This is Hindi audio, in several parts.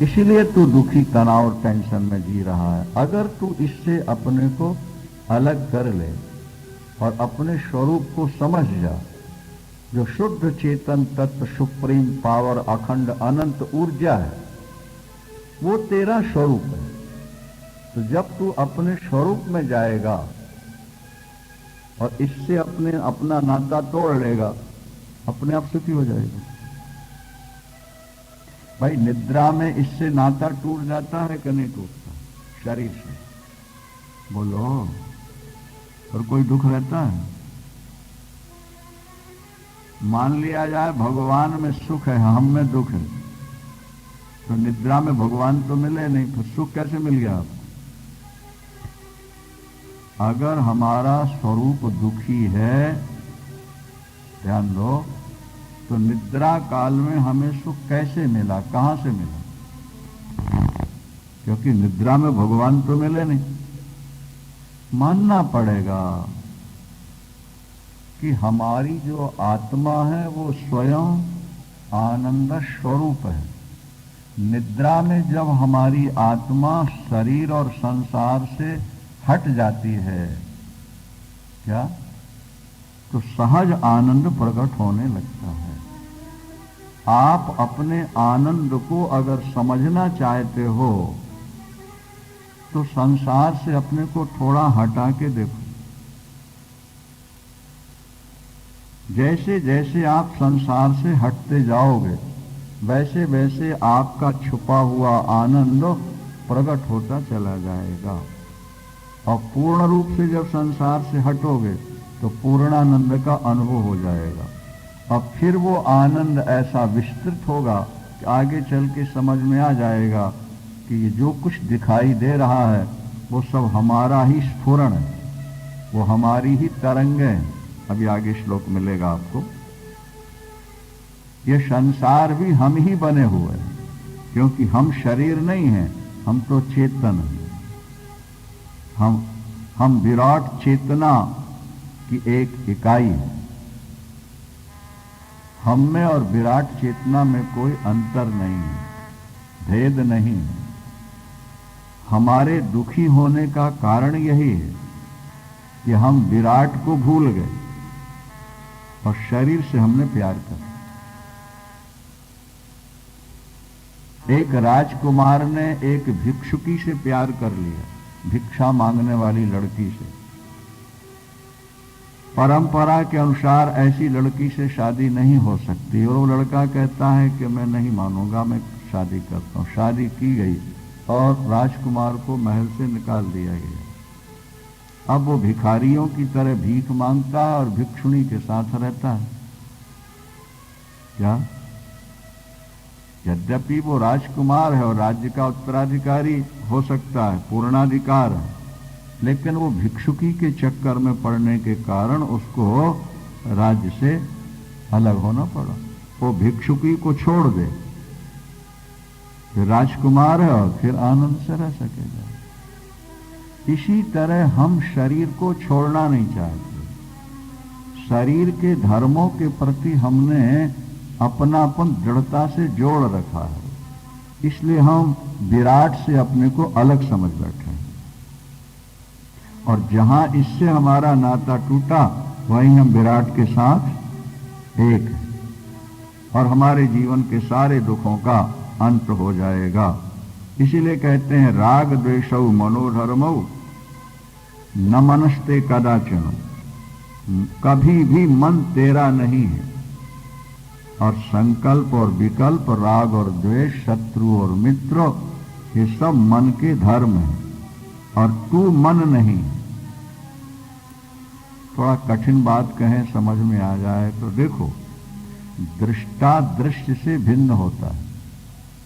इसीलिए तू दुखी, तनाव और टेंशन में जी रहा है। अगर तू इससे अपने को अलग कर ले और अपने स्वरूप को समझ जा, जो शुद्ध चेतन तत्व, सुप्रीम पावर, अखंड अनंत ऊर्जा है, वो तेरा स्वरूप है। तो जब तू अपने स्वरूप में जाएगा और इससे अपना नाता तोड़ लेगा, अपने आप सुखी हो जाएगा। भाई निद्रा में इससे नाता टूट जाता है कि नहीं टूटता? शरीर से बोलो। और कोई दुख रहता है? मान लिया जाए भगवान में सुख है, हम में दुख है, तो निद्रा में भगवान तो मिले नहीं, फिर सुख कैसे मिल गया आपको? अगर हमारा स्वरूप दुखी है, ध्यान दो, तो निद्रा काल में हमें सुख कैसे मिला, कहां से मिला? क्योंकि निद्रा में भगवान तो मिले नहीं। मानना पड़ेगा कि हमारी जो आत्मा है वो स्वयं आनंद स्वरूप है। निद्रा में जब हमारी आत्मा शरीर और संसार से हट जाती है, क्या, तो सहज आनंद प्रकट होने लगता है। आप अपने आनंद को अगर समझना चाहते हो तो संसार से अपने को थोड़ा हटा के देखो। जैसे जैसे आप संसार से हटते जाओगे, वैसे वैसे आपका छुपा हुआ आनंद प्रकट होता चला जाएगा। और पूर्ण रूप से जब संसार से हटोगे तो पूर्णानंद का अनुभव हो जाएगा। अब फिर वो आनंद ऐसा विस्तृत होगा कि आगे चल के समझ में आ जाएगा कि ये जो कुछ दिखाई दे रहा है वो सब हमारा ही स्फुरण है, वो हमारी ही तरंगें हैं। अभी आगे श्लोक मिलेगा आपको। ये संसार भी हम ही बने हुए हैं, क्योंकि हम शरीर नहीं हैं, हम तो चेतन हैं। हम विराट चेतना की एक इकाई है। हम में और विराट चेतना में कोई अंतर नहीं है, भेद नहीं है। हमारे दुखी होने का कारण यही है कि हम विराट को भूल गए और शरीर से हमने प्यार कर। एक राजकुमार ने एक भिक्षुकी से प्यार कर लिया, भिक्षा मांगने वाली लड़की से। परंपरा के अनुसार ऐसी लड़की से शादी नहीं हो सकती, और वो लड़का कहता है कि मैं नहीं मानूंगा, मैं शादी करता हूं। शादी की गई और राजकुमार को महल से निकाल दिया गया। अब वो भिखारियों की तरह भीख मांगता है और भिक्षुणी के साथ रहता है। क्या? यद्यपि वो राजकुमार है और राज्य का उत्तराधिकारी हो सकता है, पूर्णाधिकार है, लेकिन वो भिक्षुकी के चक्कर में पड़ने के कारण उसको राज्य से अलग होना पड़ा। वो भिक्षुकी को छोड़ दे, फिर राजकुमार है और फिर आनंद से रह सकेगा। इसी तरह हम शरीर को छोड़ना नहीं चाहते। शरीर के धर्मों के प्रति हमने अपनापन दृढ़ता से जोड़ रखा है, इसलिए हम विराट से अपने को अलग समझ बैठे हैं। और जहां इससे हमारा नाता टूटा, वहीं हम विराट के साथ एक हैं और हमारे जीवन के सारे दुखों का अंत हो जाएगा। इसीलिए कहते हैं राग द्वेषौ मनोधर्मौ न मनस्ते कदाचन। कभी भी मन तेरा नहीं है। और संकल्प और विकल्प, राग और द्वेष, शत्रु और मित्र, ये सब मन के धर्म हैं और तू मन नहीं। थोड़ा कठिन बात कहें समझ में आ जाए तो देखो, दृष्टा दृश्य से भिन्न होता है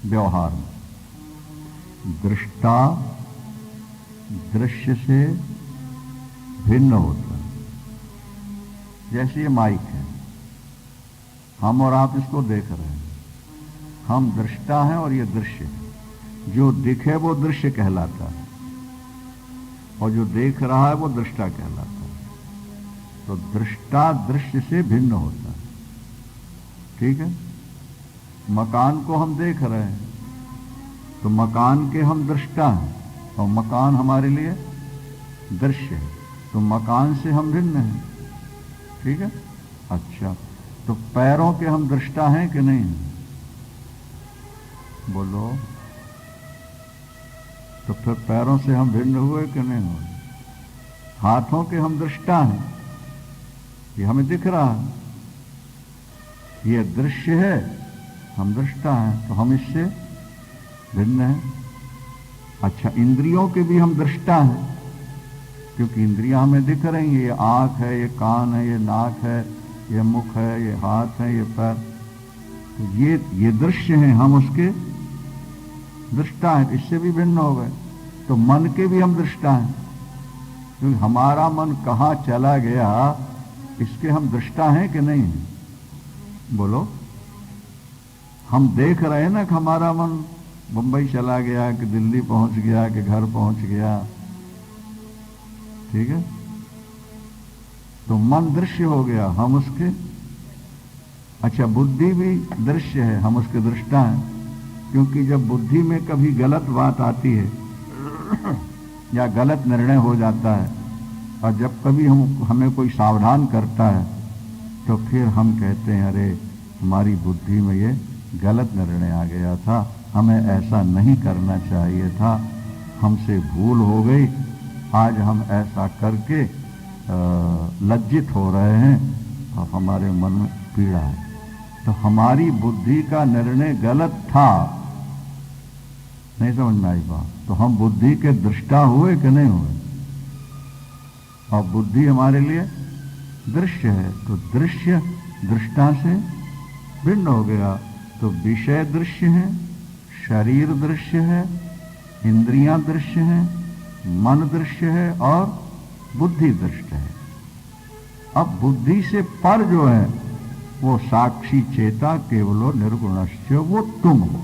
व्यवहार में। दृष्टा दृश्य से भिन्न होता है। जैसे ये माइक है, हम और आप इसको देख रहे हैं, हम दृष्टा हैं और ये दृश्य है। जो दिखे वो दृश्य कहलाता है और जो देख रहा है वो दृष्टा कहलाता है। तो दृष्टा दृश्य से भिन्न होता है। ठीक है? मकान को हम देख रहे हैं, तो मकान के हम दृष्टा हैं और मकान हमारे लिए दृश्य है, तो मकान से हम भिन्न हैं। ठीक है। अच्छा, तो पैरों के हम दृष्टा हैं कि नहीं? बोलो। तो फिर पैरों से हम भिन्न हुए कि नहीं हुए? हाथों के हम दृष्टा हैं, ये हमें दिख रहा है, ये दृश्य है, हम दृष्टा हैं, तो हम इससे भिन्न हैं। अच्छा, इंद्रियों के भी हम दृष्टा हैं, क्योंकि इंद्रियां हमें दिख रही हैं, ये आंख है, ये कान है, ये नाक है, ये मुख है, ये हाथ है, ये पैर, तो ये दृश्य हैं, हम उसके दृष्टा हैं, इससे भी भिन्न हो गए। तो मन के भी हम दृष्टा हैं, क्योंकि हमारा मन कहाँ चला गया इसके हम दृष्टा हैं कि नहीं हैं? बोलो। हम देख रहे हैं ना कि हमारा मन मुंबई चला गया, कि दिल्ली पहुंच गया, कि घर पहुंच गया। ठीक है। तो मन दृश्य हो गया, हम उसके। अच्छा, बुद्धि भी दृश्य है, हम उसके दृष्टा हैं, क्योंकि जब बुद्धि में कभी गलत बात आती है या गलत निर्णय हो जाता है, और जब कभी हमें कोई सावधान करता है, तो फिर हम कहते हैं अरे हमारी बुद्धि में ये गलत निर्णय आ गया था, हमें ऐसा नहीं करना चाहिए था, हमसे भूल हो गई, आज हम ऐसा करके लज्जित हो रहे हैं और हमारे मन में पीड़ा है। तो हमारी बुद्धि का निर्णय गलत था। नहीं समझ में आई बात? तो हम बुद्धि के दृष्टा हुए कि नहीं हुए? और बुद्धि हमारे लिए दृश्य है, तो दृश्य दृष्टा से भिन्न हो गया। तो विषय दृश्य है, शरीर दृश्य है, इंद्रियां दृश्य हैं, मन दृश्य है और बुद्धि दृश्य है। अब बुद्धि से पर जो है वो साक्षी चेता केवलो निर्गुणश्च, वो तुम हो।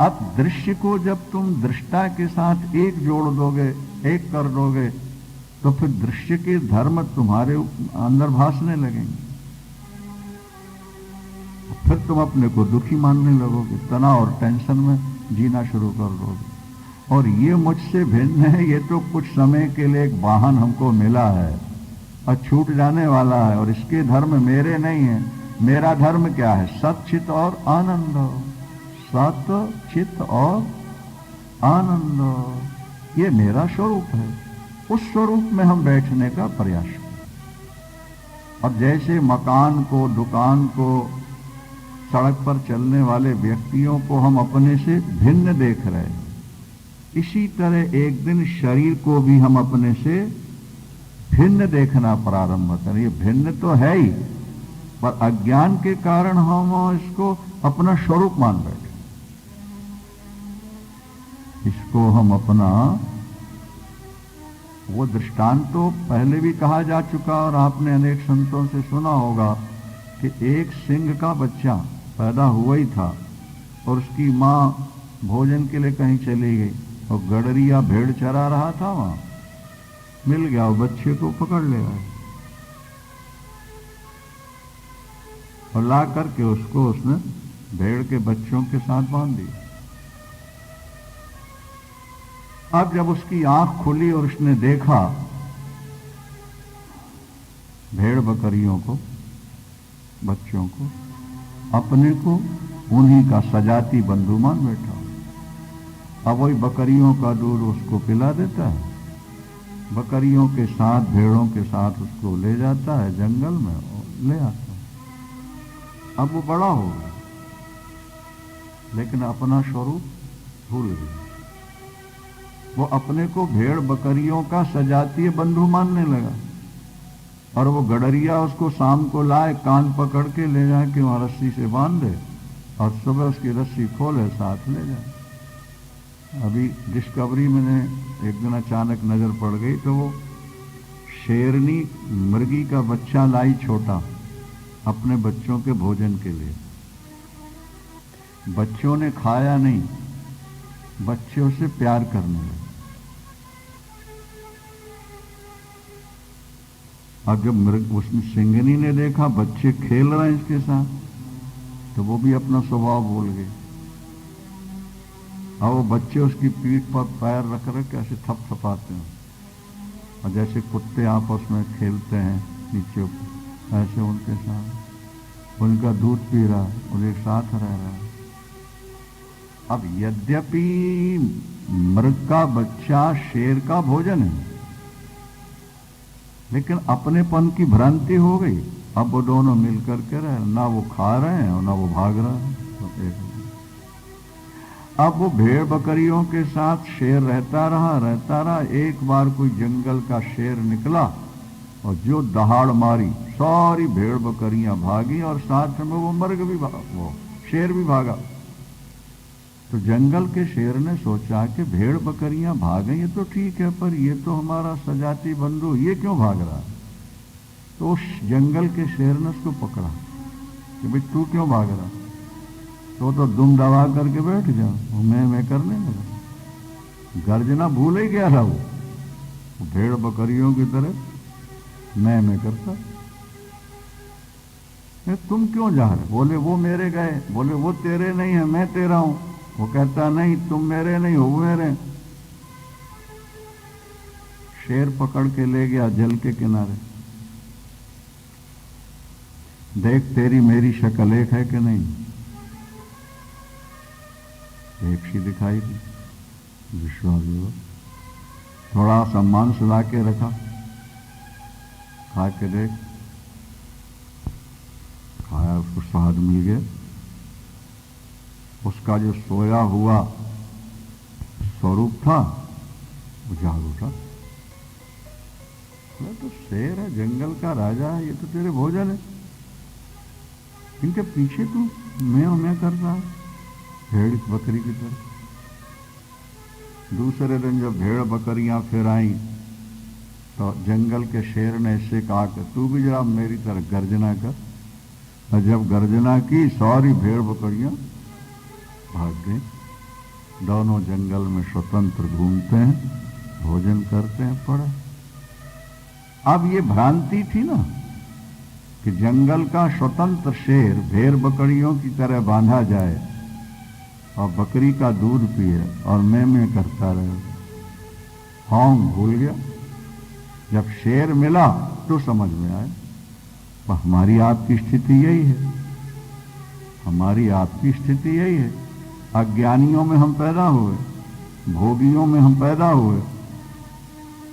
अब दृश्य को जब तुम दृष्टा के साथ एक जोड़ दोगे, एक कर दोगे, तो फिर दृश्य के धर्म तुम्हारे अंदर भासने लगेंगे, फिर तुम अपने को दुखी मानने लगोगे, तनाव और टेंशन में जीना शुरू कर दोगे। और ये मुझसे भिन्न है, ये तो कुछ समय के लिए एक वाहन हमको मिला है और छूट जाने वाला है, और इसके धर्म मेरे नहीं है। मेरा धर्म क्या है? सत, चित और आनंद। सत, चित और आनंद, ये मेरा स्वरूप है। उस स्वरूप में हम बैठने का प्रयास करें। और जैसे मकान को, दुकान को, सड़क पर चलने वाले व्यक्तियों को हम अपने से भिन्न देख रहे हैं, इसी तरह एक दिन शरीर को भी हम अपने से भिन्न देखना प्रारंभ करें। ये भिन्न तो है ही, पर अज्ञान के कारण हम इसको अपना स्वरूप मान बैठे। इसको हम अपना, वो दृष्टांत तो पहले भी कहा जा चुका और आपने अनेक संतों से सुना होगा कि एक सिंह का बच्चा पैदा हुआ ही था और उसकी माँ भोजन के लिए कहीं चली गई और गडरिया भेड़ चरा रहा था, वहां मिल गया, वो बच्चे को पकड़ ले गए और ला करके उसको उसने भेड़ के बच्चों के साथ बांध दिया। अब जब उसकी आंख खुली और उसने देखा भेड़ बकरियों को, बच्चों को, अपने को उन्हीं का सजाती बंधु मान बैठा। अब वही बकरियों का दूध उसको पिला देता है, बकरियों के साथ, भेड़ों के साथ उसको ले जाता है जंगल में और ले आता है। अब वो बड़ा हो गया, लेकिन अपना स्वरूप भूल गया। वो अपने को भेड़ बकरियों का सजातीय बंधु मानने लगा और वो गडरिया उसको शाम को लाए, कान पकड़ के ले जाए कि वहां रस्सी से बांध दे और सुबह उसकी रस्सी खोले, साथ ले जाए। अभी डिस्कवरी में एक दिन अचानक नजर पड़ गई तो वो शेरनी मुर्गी का बच्चा लाई, छोटा, अपने बच्चों के भोजन के लिए। बच्चों ने खाया नहीं, बच्चों से प्यार करने लगे। अब जब उसमें सिंगनी ने देखा बच्चे खेल रहे हैं इसके साथ, तो वो भी अपना स्वभाव भूल गए और वो बच्चे उसकी पीठ पर पैर रख रख के ऐसे थपथपाते हैं, और जैसे कुत्ते आपस में खेलते हैं नीचे ऊपर, ऐसे उनके साथ उनका दूध पी रहा और एक साथ रह रहा है। अब यद्यपि मृग का बच्चा शेर का भोजन है, लेकिन अपनेपन की भ्रांति हो गई। अब वो दोनों मिलकर के रहे, ना वो खा रहे हैं और ना वो भाग रहे हैं। अब वो भेड़ बकरियों के साथ शेर रहता रहा। एक बार कोई जंगल का शेर निकला और जो दहाड़ मारी, सारी भेड़ बकरियां भागी और साथ में वो मर्ग भी वो शेर भी भागा। तो जंगल के शेर ने सोचा कि भेड़ बकरियां भाग गई, ये तो ठीक है, पर ये तो हमारा सजाती बंधु, ये क्यों भाग रहा? तो उस जंगल के शेर ने उसको पकड़ा कि भाई तू क्यों भाग रहा? तो दुम दबा करके बैठ जाओ, मैं करने लगा। गर्जना भूल ही गया था वो भेड़ बकरियों की तरह मैं करता। तुम क्यों जा रहे? बोले वो मेरे गए। बोले वो तेरे नहीं है, मैं तेरा हूं। वो कहता नहीं, तुम मेरे नहीं हो, मेरे। शेर पकड़ के ले गया जल के किनारे, देख तेरी मेरी शक्ल एक है कि नहीं? एक सी दिखाई दी। विश्वास हुआ, थोड़ा सा मांस ला के रखा, खा के देख, खाया, उसको स्वाद मिल गया। उसका जो सोया हुआ स्वरूप था वो जाग उठा। तो शेर है, जंगल का राजा है, ये तो तेरे भोजन है, इनके पीछे तू मैं कर रहा है भेड़ बकरी की तरह। दूसरे दिन जब भेड़ बकरियां फिर आई तो जंगल के शेर ने इससे कहा कि तू भी जरा मेरी तरह गर्जना कर। और जब गर्जना की, सारी भेड़ बकरियां भाग गई। दोनों जंगल में स्वतंत्र घूमते हैं, भोजन करते हैं, पड़े। अब ये भ्रांति थी ना कि जंगल का स्वतंत्र शेर भेड़ बकरियों की तरह बांधा जाए और बकरी का दूध पिए और मैं करता रहे। हाँ, भूल गया। जब शेर मिला तो समझ में आया, तो हमारी आपकी स्थिति यही है, हमारी आपकी स्थिति यही है। अज्ञानियों में हम पैदा हुए, भोगियों में हम पैदा हुए,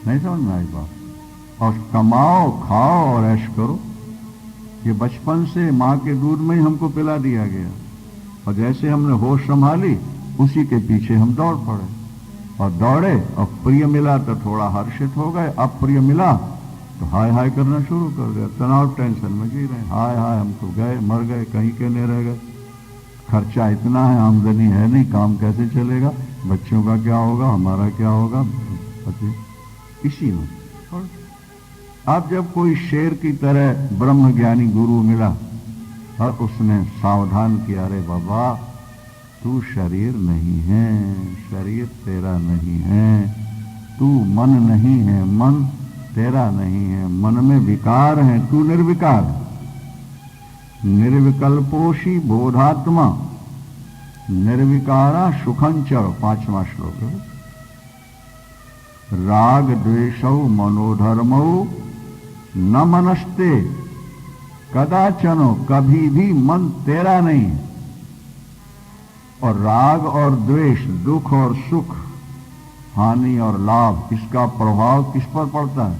नहीं समझ में आई बात। और कमाओ, खाओ और ऐश करो, ये बचपन से माँ के दूध में ही हमको पिला दिया गया। और जैसे हमने होश संभाली, उसी के पीछे हम दौड़ पड़े और दौड़े, और प्रिय मिला तो थोड़ा हर्षित हो गए, अप्रिय मिला तो हाय हाय करना शुरू कर दिया। तनाव टेंशन में जी रहे, हाय हाय हम तो गए, मर गए, कहीं के नहीं रह गए, खर्चा इतना है, आमदनी है नहीं, काम कैसे चलेगा, बच्चों का क्या होगा, हमारा क्या होगा, पति इसी में। और अब जब कोई शेर की तरह ब्रह्म ज्ञानी गुरु मिला और उसने सावधान किया, अरे बाबा तू शरीर नहीं है, शरीर तेरा नहीं है, तू मन नहीं है, मन तेरा नहीं है, मन में विकार है, तू निर्विकार, निर्विकल्पोषी बोधात्मा, निर्विकारा सुखंचर, 5वां श्लोक है। राग द्वेषौ मनोधर्मौ न मनस्ते कदाचनो, कभी भी मन तेरा नहीं। और राग और द्वेष, दुख और सुख, हानि और लाभ, इसका प्रभाव किस पर पड़ता है?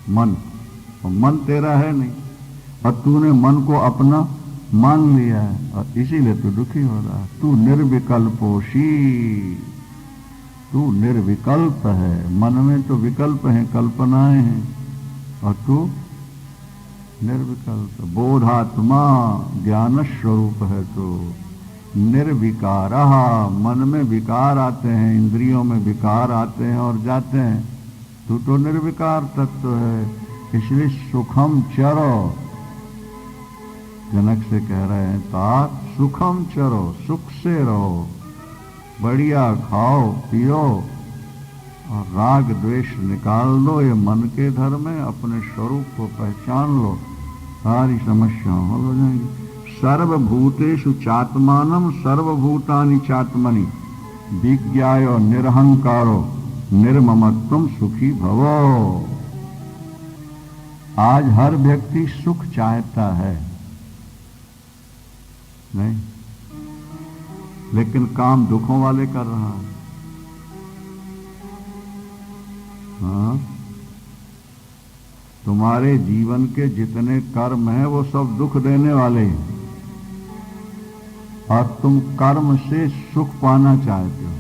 मन। और मन तेरा है नहीं, और तूने मन को अपना मान लिया है, और इसीलिए तू दुखी हो रहा है। तू निर्विकल्पोषी, तू निर्विकल्प है। मन में तो विकल्प हैं, कल्पनाएं हैं, और तू निर्विकल्प। बोधात्मा, ज्ञान स्वरूप है तो निर्विकार। मन में विकार आते हैं, इंद्रियों में विकार आते हैं और जाते हैं, तू तो निर्विकार तत्व है। इसलिए सुखम चरो, जनक से कह रहे हैं तात, सुखम चरो, सुख से रहो, बढ़िया खाओ पियो और राग द्वेष निकाल दो, ये मन के धर्म है, अपने स्वरूप को पहचान लो, सारी समस्याएं हल हो जाएंगी। सर्वभूतेषु चात्मानम सर्वभूतानि चात्मनि, विज्ञायो निरहंकारो निर्ममत्वम सुखी भवो। आज हर व्यक्ति सुख चाहता है, नहीं, लेकिन काम दुखों वाले कर रहा है। हाँ, तुम्हारे जीवन के जितने कर्म हैं वो सब दुख देने वाले हैं, और तुम कर्म से सुख पाना चाहते हो।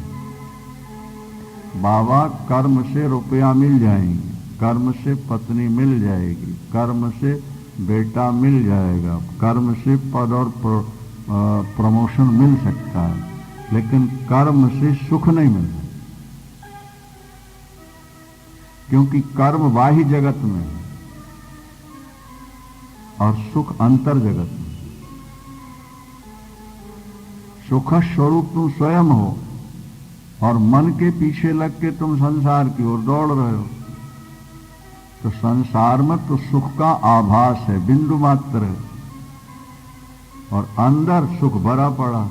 बाबा, कर्म से रुपया मिल जाएंगे, कर्म से पत्नी मिल जाएगी, कर्म से बेटा मिल जाएगा, कर्म से पद और प्रमोशन मिल सकता है, लेकिन कर्म से सुख नहीं मिलता, क्योंकि कर्म बाह्य जगत में है और सुख अंतर जगत में। सुख स्वरूप तुम स्वयं हो और मन के पीछे लग के तुम संसार की ओर दौड़ रहे हो। तो संसार में तो सुख का आभास है, बिंदु मात्र है, और अंदर सुख भरा पड़ा।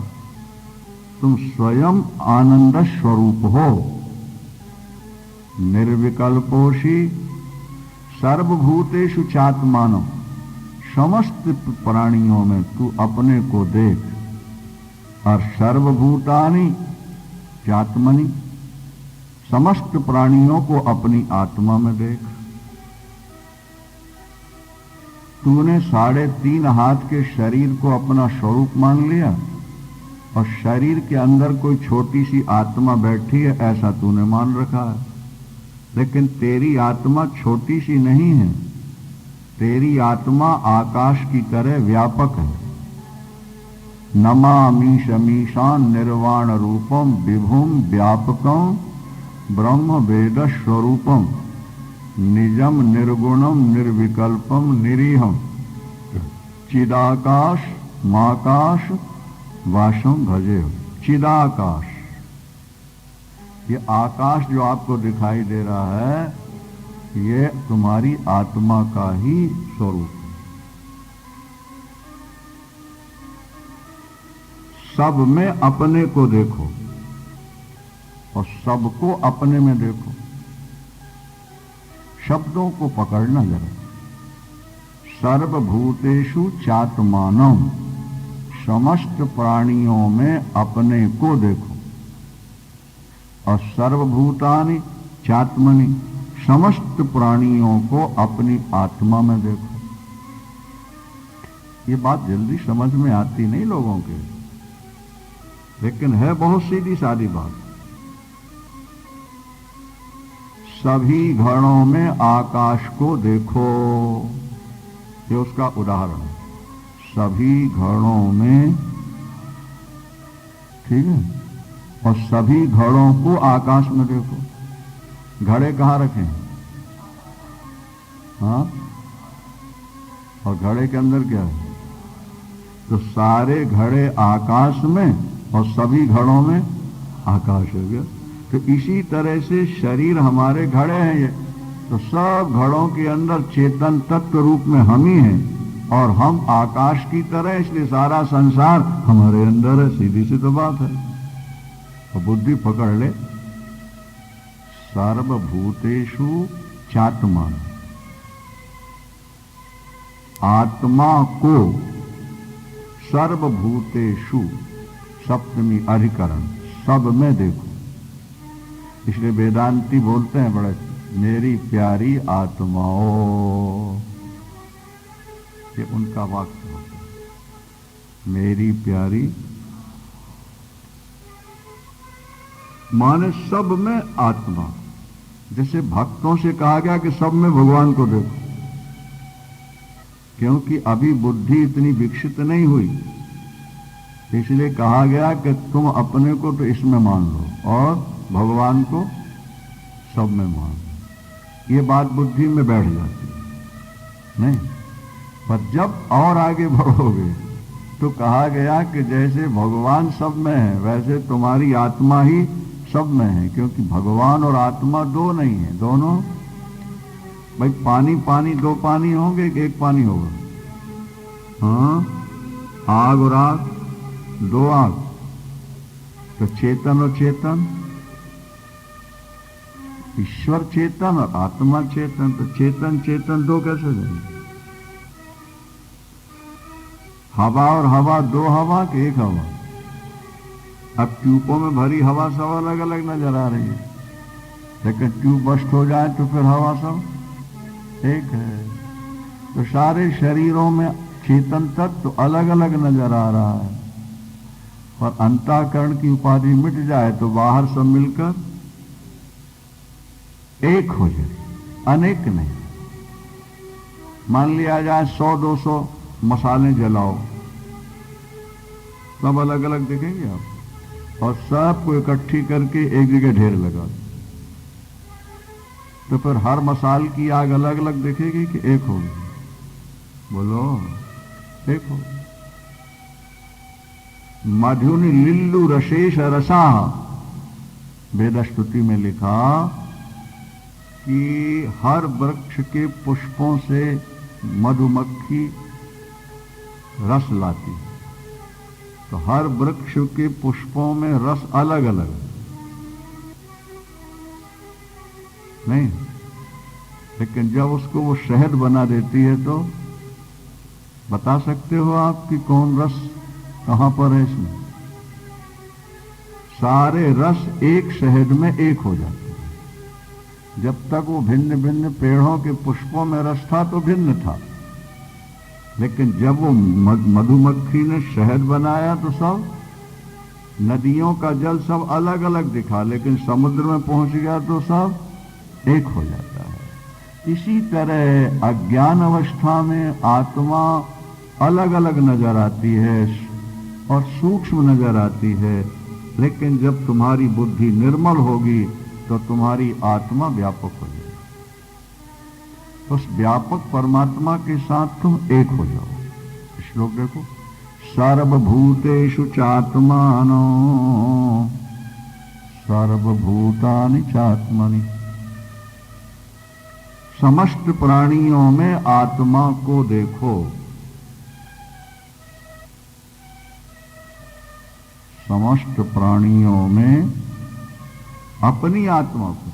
तुम स्वयं आनंद स्वरूप हो, निर्विकल्पोषी सर्वभूतेषु चात्मानम। समस्त प्राणियों में तू अपने को देख, और सर्वभूतानि चात्मनि, समस्त प्राणियों को अपनी आत्मा में देख। तूने 3.5 हाथ के शरीर को अपना स्वरूप मान लिया, और शरीर के अंदर कोई छोटी सी आत्मा बैठी है ऐसा तूने मान रखा है। लेकिन तेरी आत्मा छोटी सी नहीं है, तेरी आत्मा आकाश की तरह व्यापक है। नमामीशमीशान निर्वाण रूपम विभुम व्यापकम ब्रह्म वेद स्वरूपम निजम निर्गुणम निर्विकल्पम निरीहम चिदाकाश माकाश वासम भजे। चिदाकाश, ये आकाश जो आपको दिखाई दे रहा है, ये तुम्हारी आत्मा का ही स्वरूप है। सब में अपने को देखो और सबको अपने में देखो। शब्दों को पकड़ना जरा। सर्वभूतेषु चात्मानम, समस्त प्राणियों में अपने को देखो, और सर्वभूतानि चात्मनि, समस्त प्राणियों को अपनी आत्मा में देखो। ये बात जल्दी समझ में आती नहीं लोगों के, लेकिन है बहुत सीधी सादी बात। सभी घड़ों में आकाश को देखो, ये उसका उदाहरण है। सभी घड़ों में, ठीक है, और सभी घड़ों को आकाश में देखो। घड़े कहाँ रखे हैं? हाँ, और घड़े के अंदर क्या है? तो सारे घड़े आकाश में और सभी घड़ों में आकाश हो गया। तो इसी तरह से शरीर हमारे घड़े हैं ये, तो सब घड़ों के अंदर चेतन तत्व रूप में हम ही हैं, और हम आकाश की तरह, इसलिए सारा संसार हमारे अंदर है। सीधी सी तो बात है। और बुद्धि पकड़ ले। सर्वभूतेषु चात्मान, आत्मा को सर्वभूतेषु, सप्तमी अधिकरण, सब में देखो। इसलिए वेदांती बोलते हैं बड़े, मेरी प्यारी आत्माओं, ये उनका वाक्य होता है। मेरी प्यारी माने सब में आत्मा। जैसे भक्तों से कहा गया कि सब में भगवान को देखो, क्योंकि अभी बुद्धि इतनी विकसित नहीं हुई, इसलिए कहा गया कि तुम अपने को तो इसमें मान लो और भगवान को सब में मान लो। ये बात बुद्धि में बैठ जाती है नहीं, पर जब और आगे बढ़ोगे तो कहा गया कि जैसे भगवान सब में है वैसे तुम्हारी आत्मा ही सब में है, क्योंकि भगवान और आत्मा दो नहीं है, दोनों। भाई पानी पानी, दो पानी होंगे कि एक पानी होगा? हाँ, आग और आग, दो आग, तो चेतन और चेतन, ईश्वर चेतन और आत्मा चेतन, तो चेतन चेतन दो कैसे जाएंगे? हवा और हवा दो हवा कि एक हवा? अब ट्यूबों में भरी हवा सब अलग अलग नजर आ रही है, लेकिन ट्यूब बस्ट हो जाए तो फिर हवा सब एक है। तो सारे शरीरों में चेतन तत्व तो अलग अलग नजर आ रहा है, और अंतःकरण की उपाधि मिट जाए तो बाहर सब मिलकर एक हो जाए, अनेक नहीं। मान लिया जाए 100-200 मसाले जलाओ, सब अलग अलग दिखेंगे आप, और सबको इकट्ठी करके एक जगह ढेर लगा दो, तो फिर हर मसाल की आग अलग अलग दिखेगी कि एक होगी? बोलो, एक होगी। मधुनि लिल्लु रशेष रसा, वेद स्तुति में लिखा कि हर वृक्ष के पुष्पों से मधुमक्खी रस लाती है, तो हर वृक्ष के पुष्पों में रस अलग अलग नहीं, लेकिन जब उसको वो शहद बना देती है तो बता सकते हो आप कि कौन रस कहां पर है? इसमें सारे रस एक शहद में एक हो जाते हैं। जब तक वो भिन्न भिन्न पेड़ों के पुष्पों में रस था तो भिन्न था, लेकिन जब वो मधुमक्खी ने शहद बनाया तो सब नदियों का जल सब अलग अलग दिखा, लेकिन समुद्र में पहुंच गया तो सब एक हो जाता है। इसी तरह अज्ञान अवस्था में आत्मा अलग अलग नजर आती है और सूक्ष्म नजर आती है, लेकिन जब तुम्हारी बुद्धि निर्मल होगी तो तुम्हारी आत्मा व्यापक हो जाएगी। उस व्यापक परमात्मा के साथ तुम एक हो जाओ। श्लोक देखो, सर्वभूतेषु चात्मानो सर्वभूतानि चात्मनि। समस्त प्राणियों में आत्मा को देखो। समस्त प्राणियों में अपनी आत्मा को,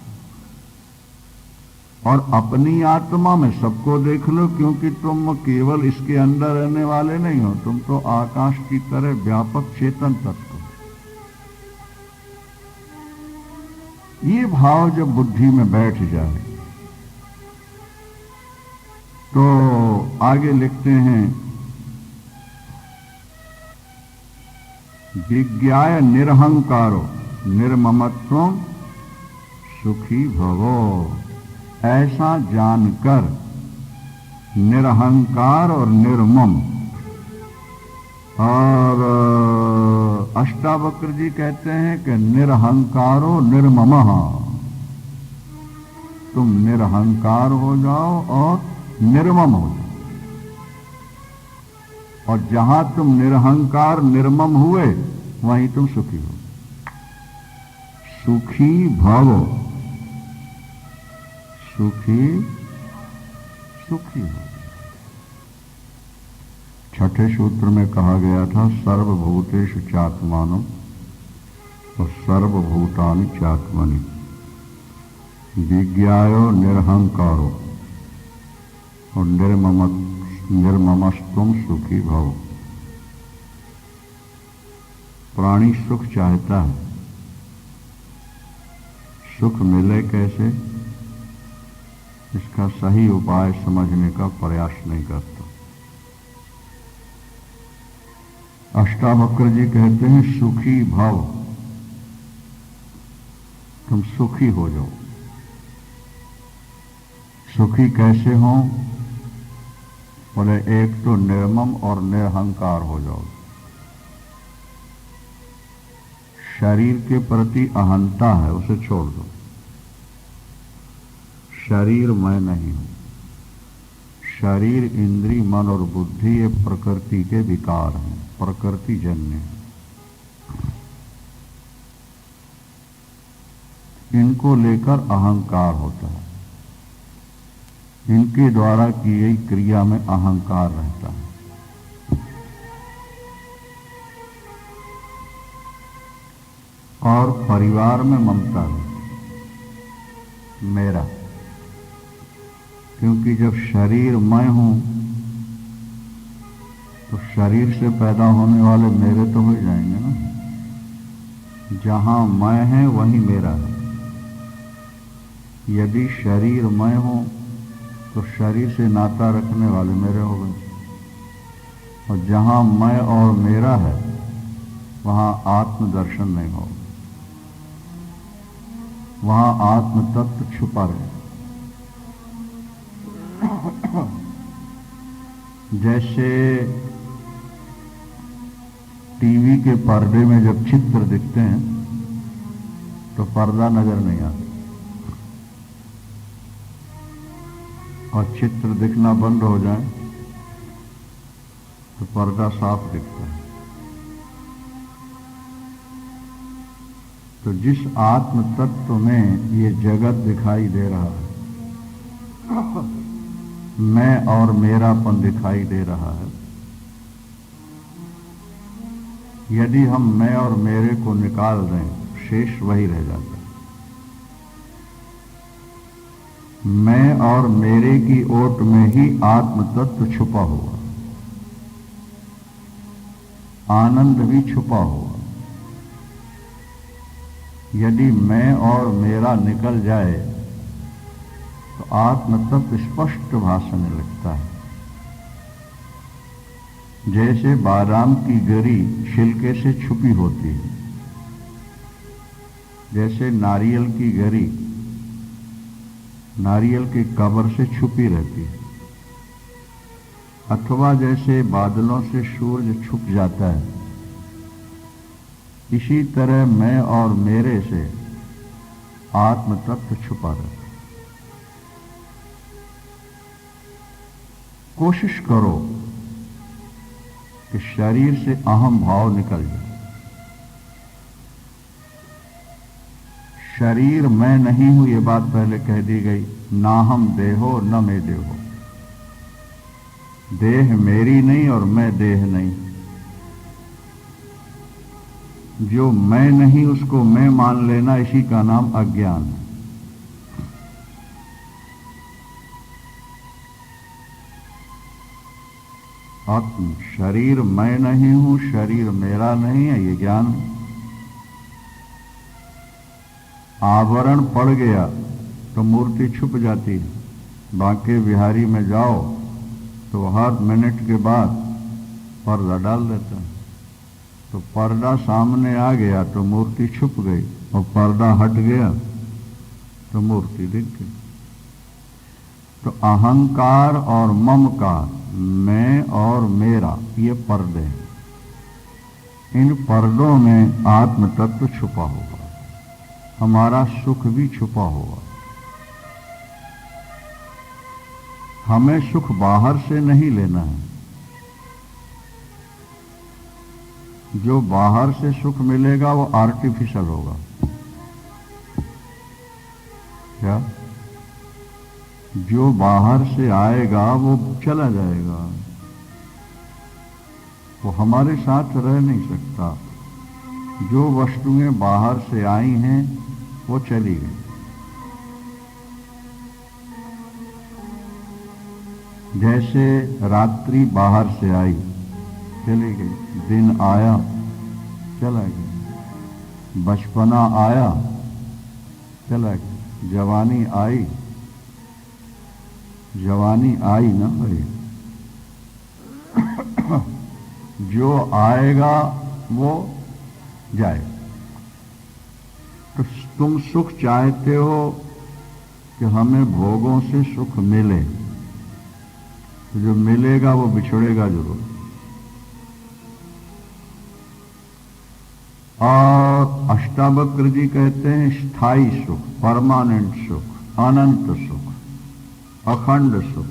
और अपनी आत्मा में सबको देख लो, क्योंकि तुम केवल इसके अंदर रहने वाले नहीं हो, तुम तो आकाश की तरह व्यापक चेतन तत्व हो। ये भाव जब बुद्धि में बैठ जाए तो आगे लिखते हैं, विज्ञाय निरहंकारो निर्ममत्वं सुखी भवो। ऐसा जानकर निरहंकार और निर्मम, और अष्टावक्र जी कहते हैं कि निरहंकारो निर्ममः, तुम निरहंकार हो जाओ और निर्मम हो जाओ। और जहां तुम निरहंकार निर्मम हुए वहीं तुम सुखी हो। सुखी भवो, सुखी सुखी हो। छठे सूत्र में कहा गया था सर्वभूतेषु चात्मानम और सर्वभूतानि चात्मनि विज्ञायो निरहंकारो और निर्ममस्तुम सुखी भव। प्राणी सुख चाहता है, सुख मिले कैसे इसका सही उपाय समझने का प्रयास नहीं करता। अष्टावक्र जी कहते हैं सुखी भव, तुम सुखी हो जाओ। सुखी कैसे हो? बोले एक तो निर्मम और निरहंकार हो जाओ। शरीर के प्रति अहंता है, उसे छोड़ दो। शरीर मैं नहीं हूं। शरीर, इंद्री, मन और बुद्धि ये प्रकृति के विकार हैं, प्रकृति जन्य हैं। इनको लेकर अहंकार होता है, इनके द्वारा की गई क्रिया में अहंकार रहता है। और परिवार में ममता रहती, मेरा। क्योंकि जब शरीर मैं हूं तो शरीर से पैदा होने वाले मेरे तो हो जाएंगे ना। जहां मैं है वहीं मेरा है। यदि शरीर मैं हूं तो शरीर से नाता रखने वाले मेरे हो गए, और जहां मैं और मेरा है वहां आत्मदर्शन नहीं होगा, वहां आत्म तत्व छुपा रहे। जैसे टीवी के पर्दे में जब चित्र दिखते हैं तो पर्दा नजर नहीं आता, और चित्र दिखना बंद हो जाए तो पर्दा साफ दिखता है। तो जिस आत्म तत्व में ये जगत दिखाई दे रहा है, मैं और मेरापन दिखाई दे रहा है, यदि हम मैं और मेरे को निकाल दें शेष वही रह जाता है। मैं और मेरे की ओट में ही आत्म तत्व छुपा हुआ, आनंद भी छुपा हुआ। यदि मैं और मेरा निकल जाए तो आत्म तत्व स्पष्ट भासने लगता है। जैसे बादाम की गरी छिलके से छुपी होती है, जैसे नारियल की गरी नारियल के कवर से छुपी रहती है, अथवा जैसे बादलों से सूरज छुप जाता है, इसी तरह मैं और मेरे से आत्म तत्व छुपा रहता है। कोशिश करो कि शरीर से अहम भाव निकल जाए। शरीर मैं नहीं हूं, ये बात पहले कह दी गई। ना हम देहो न मैं देहो, देह मेरी नहीं और मैं देह नहीं। जो मैं नहीं उसको मैं मान लेना, इसी का नाम अज्ञान है। आत्म शरीर मैं नहीं हूं, शरीर मेरा नहीं है, ये ज्ञान है। आवरण पड़ गया तो मूर्ति छुप जाती है। बांके बिहारी में जाओ तो हर मिनट के बाद पर्दा डाल देता है, तो पर्दा सामने आ गया तो मूर्ति छुप गई, और पर्दा हट गया तो मूर्ति दिख गई। तो अहंकार और ममकार, मैं और मेरा, ये पर्दे हैं। इन पर्दों में आत्म तत्व छुपा होगा, हमारा सुख भी छुपा होगा। हमें सुख बाहर से नहीं लेना है। जो बाहर से सुख मिलेगा वो आर्टिफिशियल होगा। क्या? जो बाहर से आएगा वो चला जाएगा, वो हमारे साथ रह नहीं सकता। जो वस्तुएं बाहर से आई हैं वो चली गई। जैसे रात्रि बाहर से आई, चली गई। दिन आया, चला गया। बचपना आया, चला गया। जवानी आई, जवानी आई ना भाई। जो आएगा वो जाएगा। तो तुम सुख चाहते हो कि हमें भोगों से सुख मिले, तो जो मिलेगा वो बिछड़ेगा जरूर। और अष्टावक्र जी कहते हैं स्थायी सुख, परमानेंट सुख, अनंत सुख, अखंड सुख,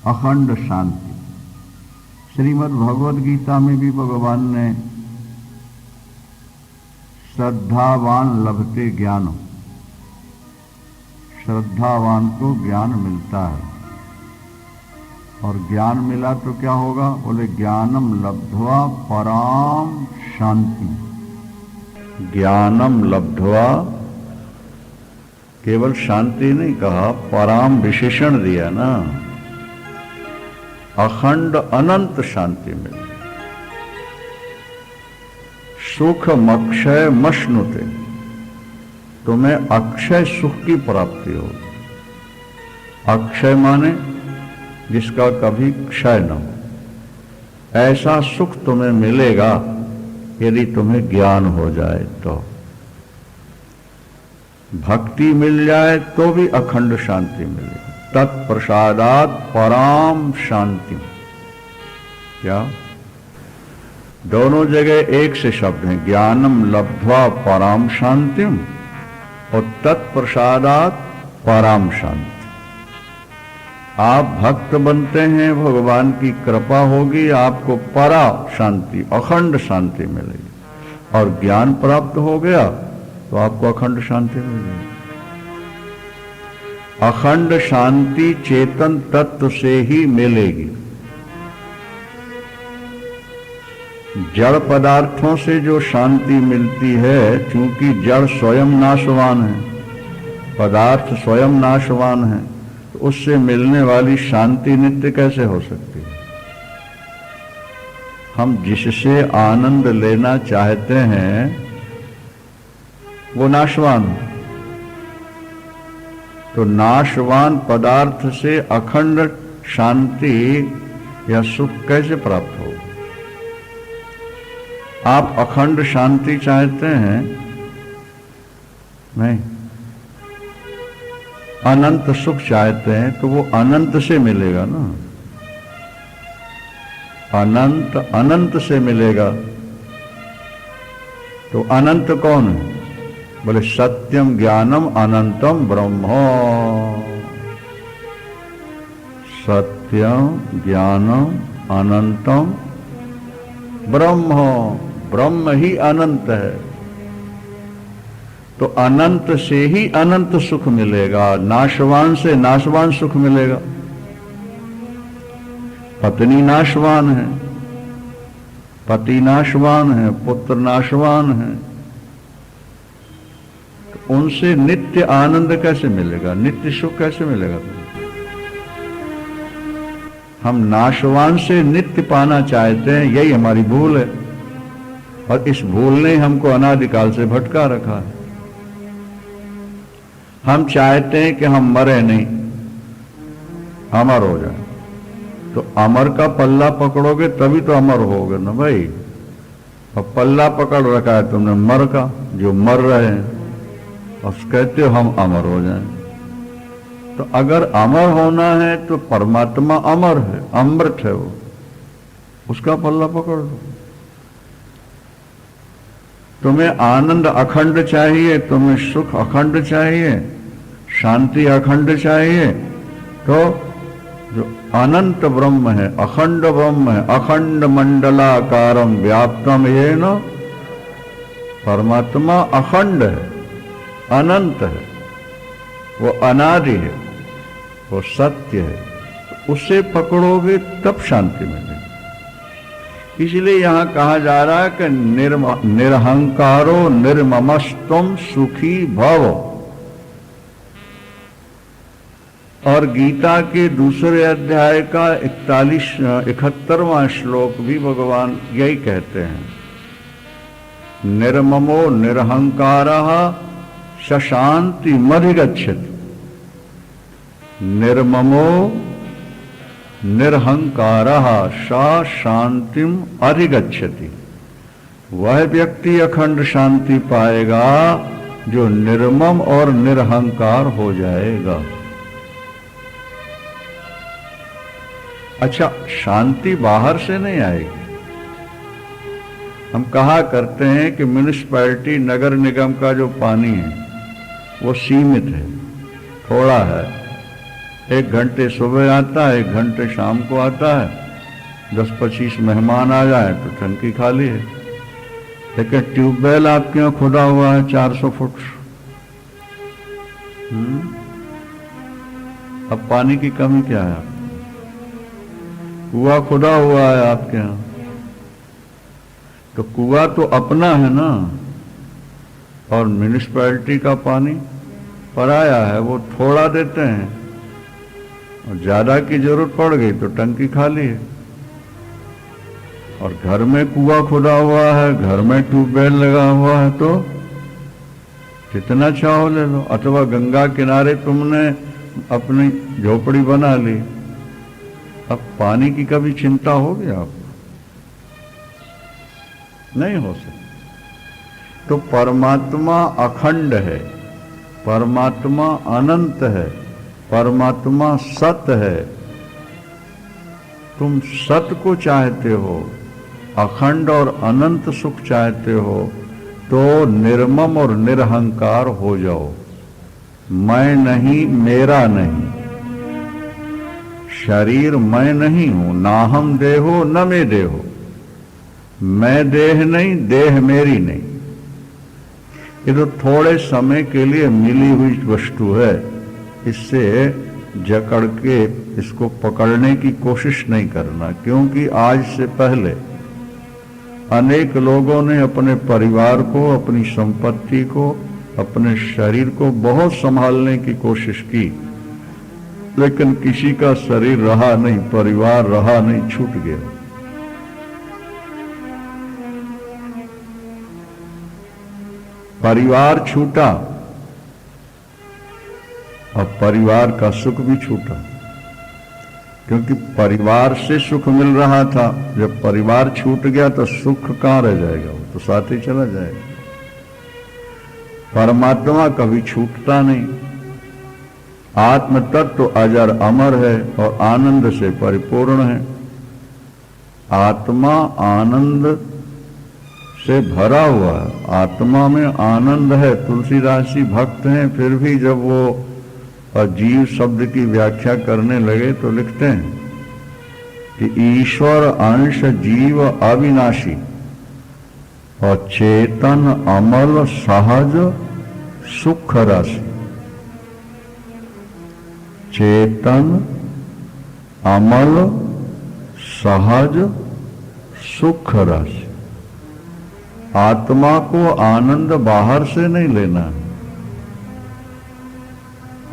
अखंड शांति। श्रीमद् भगवद गीता में भी भगवान ने श्रद्धावान लभते ज्ञानो, श्रद्धावान को ज्ञान मिलता है। और ज्ञान मिला तो क्या होगा? बोले ज्ञानम लब्ध्वा पराम शांति। ज्ञानम लब्ध्वा, केवल शांति नहीं कहा, पराम विशेषण दिया ना, अखंड अनंत शांति मिले। सुखम अक्षय मश्नुते, तुम्हें अक्षय सुख की प्राप्ति हो। अक्षय माने जिसका कभी क्षय न हो, ऐसा सुख तुम्हें मिलेगा यदि तुम्हें ज्ञान हो जाए तो। भक्ति मिल जाए तो भी अखंड शांति मिलेगी। तत्प्रसादात पराम शांति, क्या दोनों जगह एक से शब्द हैं, ज्ञानम लब्ध्वा पराम शांतिम और तत्प्रसादात पराम शांति। आप भक्त बनते हैं, भगवान की कृपा होगी, आपको परा शांति, अखंड शांति मिलेगी, और ज्ञान प्राप्त हो गया तो आपको अखंड शांति मिलेगी। अखंड शांति चेतन तत्व से ही मिलेगी। जड़ पदार्थों से जो शांति मिलती है, चूंकि जड़ स्वयं नाशवान है, पदार्थ स्वयं नाशवान है, तो उससे मिलने वाली शांति नित्य कैसे हो सकती है? हम जिससे आनंद लेना चाहते हैं वो नाशवान है, तो नाशवान पदार्थ से अखंड शांति या सुख कैसे प्राप्त हो? आप अखंड शांति चाहते हैं? नहीं, अनंत सुख चाहते हैं तो वो अनंत से मिलेगा ना। अनंत अनंत से मिलेगा। तो अनंत कौन है? बोले सत्यम ज्ञानम अनंतम ब्रह्म। सत्यम ज्ञानम अनंतम ब्रह्म। ब्रह्म ही अनंत है, तो अनंत से ही अनंत सुख मिलेगा, नाशवान से नाशवान सुख मिलेगा। पत्नी नाशवान है, पति नाशवान है, पुत्र नाशवान है, तो उनसे नित्य आनंद कैसे मिलेगा, नित्य सुख कैसे मिलेगा? हम नाशवान से नित्य पाना चाहते हैं, यही हमारी भूल है, और इस भूल ने हमको अनादिकाल से भटका रखा है। हम चाहते हैं कि हम मरे नहीं, अमर हो जाए। तो अमर का पल्ला पकड़ोगे तभी तो अमर होगे ना भाई। और पल्ला पकड़ रखा है तुमने मर का, जो मर रहे हैं, और कहते हो हम अमर हो जाएं। तो अगर अमर होना है तो परमात्मा अमर है, अमृत है वो, उसका पल्ला पकड़ लो। तुम्हें आनंद अखंड चाहिए, तुम्हें सुख अखंड चाहिए, शांति अखंड चाहिए, तो जो अनंत ब्रह्म है, अखंड ब्रह्म है, अखंड मंडलाकारम व्याप्तम येन, परमात्मा अखंड है, अनंत है, वो अनादि है, वो सत्य है। उसे पकड़ोगे तब शांति मिलेगी। इसलिए यहां कहा जा रहा है कि निरहंकारो निर्ममस्तम सुखी भव। और गीता के दूसरे अध्याय का 71वां श्लोक भी भगवान यही कहते हैं, निर्ममो निरहंकारः शशांति मधिगच्छति। निर्ममो निरहंकारः सा शांतिम अधिगच्छति। वह व्यक्ति अखंड शांति पाएगा जो निर्मम और निरहंकार हो जाएगा। अच्छा, शांति बाहर से नहीं आएगी। हम कहा करते हैं कि म्युनिसिपैलिटी, नगर निगम का जो पानी है वो सीमित है, थोड़ा है। 1 घंटे सुबह आता है, 1 घंटे शाम को आता है। 10-25 मेहमान आ जाए तो टंकी खाली है। लेकिन ट्यूबवेल आपके यहाँ खुदा हुआ है 400 फुट। अब पानी की कमी क्या है? कुआं खुदा हुआ है आपके यहाँ, तो कुआं तो अपना है ना, और म्यूनिसिपैलिटी का पानी पराया है, वो थोड़ा देते हैं, और ज्यादा की जरूरत पड़ गई तो टंकी खाली है। और घर में कुआं खुदा हुआ है, घर में ट्यूबवेल लगा हुआ है, तो जितना चाहो ले लो। अथवा गंगा किनारे तुमने अपनी झोपड़ी बना ली, अब पानी की कभी चिंता होगी आपको? नहीं हो सकती। तो परमात्मा अखंड है, परमात्मा अनंत है, परमात्मा सत है। तुम सत को चाहते हो, अखंड और अनंत सुख चाहते हो, तो निर्मम और निरहंकार हो जाओ। मैं नहीं, मेरा नहीं, शरीर मैं नहीं हूं, ना हम देहो न मैं देहो, मैं देह नहीं, देह मेरी नहीं। ये तो थोड़े समय के लिए मिली हुई वस्तु है, इससे जकड़ के इसको पकड़ने की कोशिश नहीं करना। क्योंकि आज से पहले अनेक लोगों ने अपने परिवार को, अपनी संपत्ति को, अपने शरीर को बहुत संभालने की कोशिश की, लेकिन किसी का शरीर रहा नहीं, परिवार रहा नहीं, छूट गया। परिवार छूटा और परिवार का सुख भी छूटा, क्योंकि परिवार से सुख मिल रहा था। जब परिवार छूट गया तो सुख कहां रह जाएगा, वो तो साथ ही चला जाएगा। परमात्मा कभी छूटता नहीं। आत्म तत्व अजर अमर है और आनंद से परिपूर्ण है। आत्मा आनंद से भरा हुआ है, आत्मा में आनंद है। तुलसीदास जी भक्त हैं, फिर भी जब वो जीव शब्द की व्याख्या करने लगे तो लिखते हैं कि ईश्वर अंश जीव अविनाशी और चेतन अमल सहज सुख राशि। चेतन अमल सहज सुख राशि। आत्मा को आनंद बाहर से नहीं लेना है,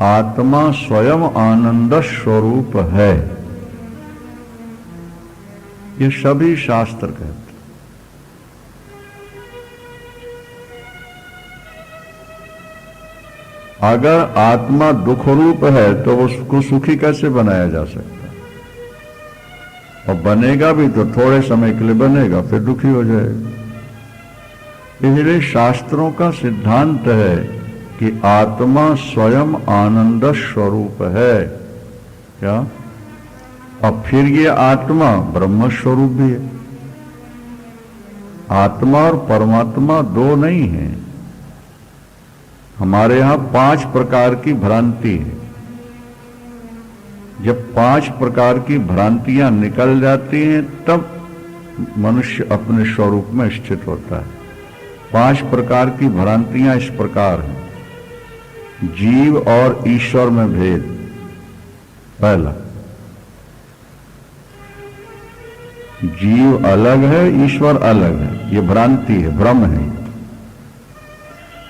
आत्मा स्वयं आनंद स्वरूप है। ये सभी शास्त्र कहते हैं। अगर आत्मा दुख रूप है तो उसको सुखी कैसे बनाया जा सकता है? और बनेगा भी तो थोड़े समय के लिए बनेगा, फिर दुखी हो जाएगा। इसलिए शास्त्रों का सिद्धांत है कि आत्मा स्वयं आनंद स्वरूप है। क्या? और फिर ये आत्मा ब्रह्म स्वरूप भी है। आत्मा और परमात्मा दो नहीं है। हमारे यहां 5 प्रकार की भ्रांति है। जब 5 प्रकार की भ्रांतियां निकल जाती हैं तब मनुष्य अपने स्वरूप में स्थित होता है। 5 प्रकार की भ्रांतियां इस प्रकार हैं। जीव और ईश्वर में भेद। पहला, जीव अलग है, ईश्वर अलग है, ये भ्रांति है, भ्रम है।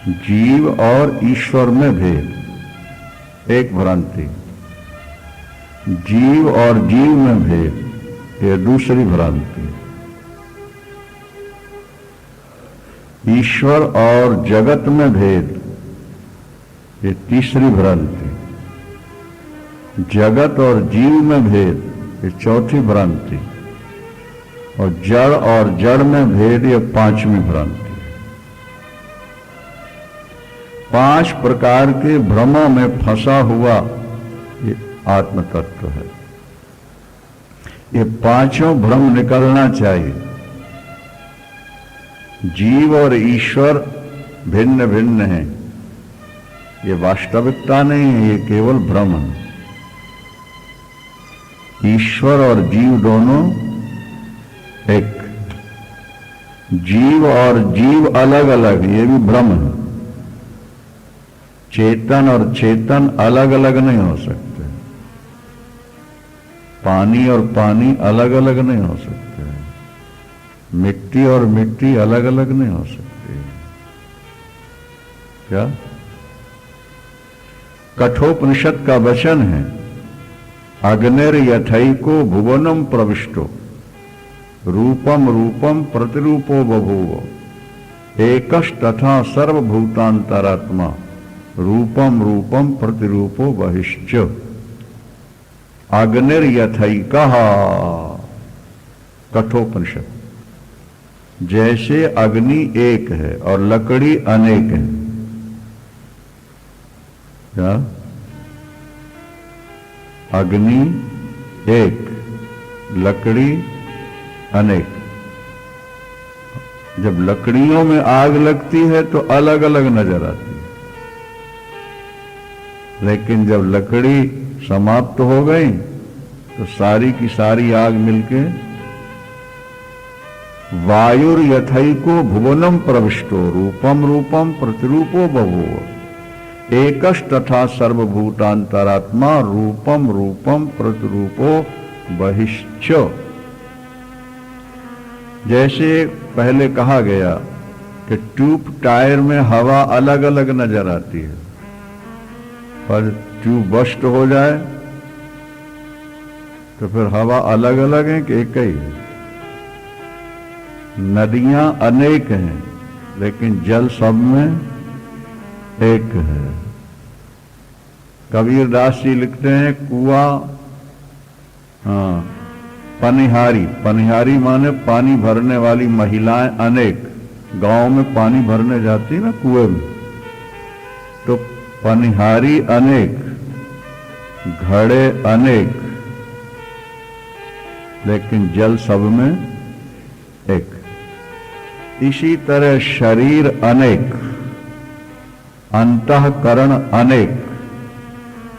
जीव और ईश्वर में भेद एक भ्रांति। जीव और जीव में भेद ये दूसरी भ्रांति। ईश्वर और जगत में भेद ये तीसरी भ्रांति। जगत और जीव में भेद ये चौथी भ्रांति। और जड़ और जड़ में भेद ये 5वीं भ्रांति। 5 प्रकार के भ्रमों में फंसा हुआ ये आत्म तत्व है। ये 5 भ्रम निकलना चाहिए। जीव और ईश्वर भिन्न भिन्न हैं, ये वास्तविकता नहीं है, ये केवल भ्रम है। ईश्वर और जीव दोनों एक। जीव और जीव अलग अलग, ये भी भ्रम है। चेतन और चेतन अलग अलग नहीं हो सकते। पानी और पानी अलग अलग नहीं हो सकते। मिट्टी और मिट्टी अलग अलग नहीं हो सकती। क्या? कठोपनिषद का वचन है, अग्निर यथैको भुवनम प्रविष्टो रूपम रूपम प्रतिरूपो बभूव एकश तथा सर्वभूतांतरात्मा रूपम रूपम प्रतिरूपो बहिश्च। अग्निर यथैकः, कठोपनिषद, जैसे अग्नि एक है और लकड़ी अनेक है। क्या? अग्नि एक, लकड़ी अनेक। जब लकड़ियों में आग लगती है तो अलग अलग नजर आती है, लेकिन जब लकड़ी समाप्त हो गई तो सारी की सारी आग मिलके वायुर यथैको भुवनम प्रविष्टो रूपम रूपम प्रतिरूपो बभूव एकश तथा सर्वभूतांतरात्मा रूपम रूपम प्रतिरूपो बहिश्च। जैसे पहले कहा गया कि ट्यूब टायर में हवा अलग अलग नजर आती है, पर ट्यूब बस्ट हो जाए तो फिर हवा अलग अलग है कि एक ही है। नदियां अनेक हैं लेकिन जल सब में एक है। कबीरदास जी लिखते हैं, कुआं, पनिहारी, पनिहारी माने पानी भरने वाली महिलाएं अनेक। गांव में पानी भरने जाती ना कुएं में, तो पनिहारी अनेक, घड़े अनेक, लेकिन जल सब में एक। इसी तरह शरीर अनेक, अंतःकरण अनेक,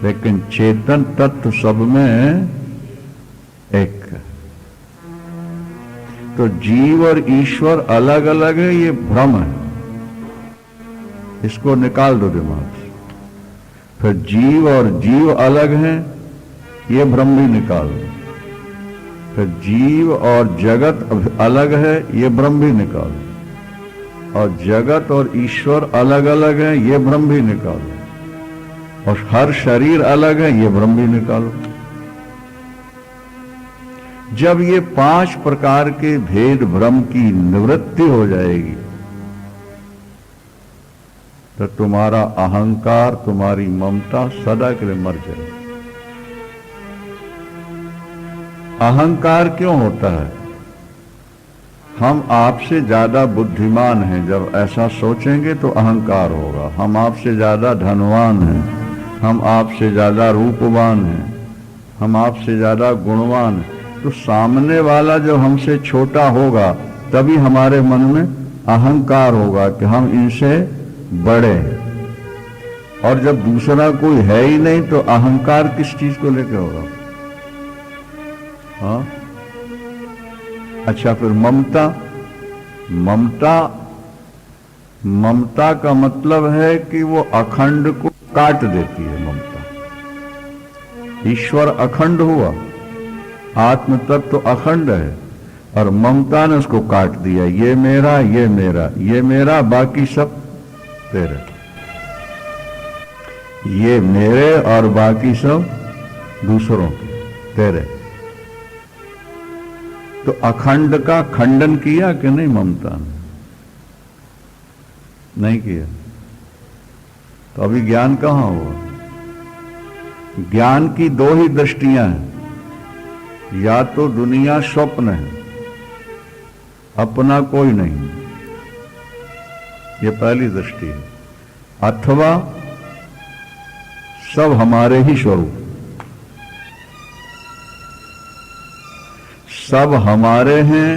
लेकिन चेतन तत्व सब में एक। तो जीव और ईश्वर अलग अलग है, ये भ्रम है, इसको निकाल दो दिमाग से। फिर जीव और जीव अलग हैं, ये भ्रम भी निकाल दो। फिर जीव और जगत अलग है, ये भ्रम भी निकालो। और जगत और ईश्वर अलग अलग है, ये भ्रम भी निकालो। और हर शरीर अलग है, ये भ्रम भी निकालो। जब ये 5 प्रकार के भेद भ्रम की निवृत्ति हो जाएगी तो तुम्हारा अहंकार, तुम्हारी ममता सदा के लिए मर जाएगी। अहंकार क्यों होता है? हम आपसे ज्यादा बुद्धिमान हैं, जब ऐसा सोचेंगे तो अहंकार होगा। हम आपसे ज्यादा धनवान हैं, हम आपसे ज्यादा रूपवान हैं, हम आपसे ज्यादा गुणवान हैं, तो सामने वाला जब हमसे छोटा होगा तभी हमारे मन में अहंकार होगा कि हम इनसे बड़े हैं। और जब दूसरा कोई है ही नहीं तो अहंकार किस चीज को लेकर होगा? हाँ, अच्छा, फिर ममता। ममता का मतलब है कि वो अखंड को काट देती है। ममता, ईश्वर अखंड हुआ, आत्म तत्व तो अखंड है, और ममता ने उसको काट दिया। ये मेरा, ये मेरा, ये मेरा, बाकी सब तेरे। ये मेरे और बाकी सब दूसरों के, तेरे। तो अखंड का खंडन किया कि नहीं ममता ने? नहीं किया। तो अभी ज्ञान कहां हुआ? ज्ञान की 2 ही दृष्टियां हैं, या तो दुनिया स्वप्न है, अपना कोई नहीं, ये पहली दृष्टि है, अथवा सब हमारे ही स्वरूप, सब हमारे हैं।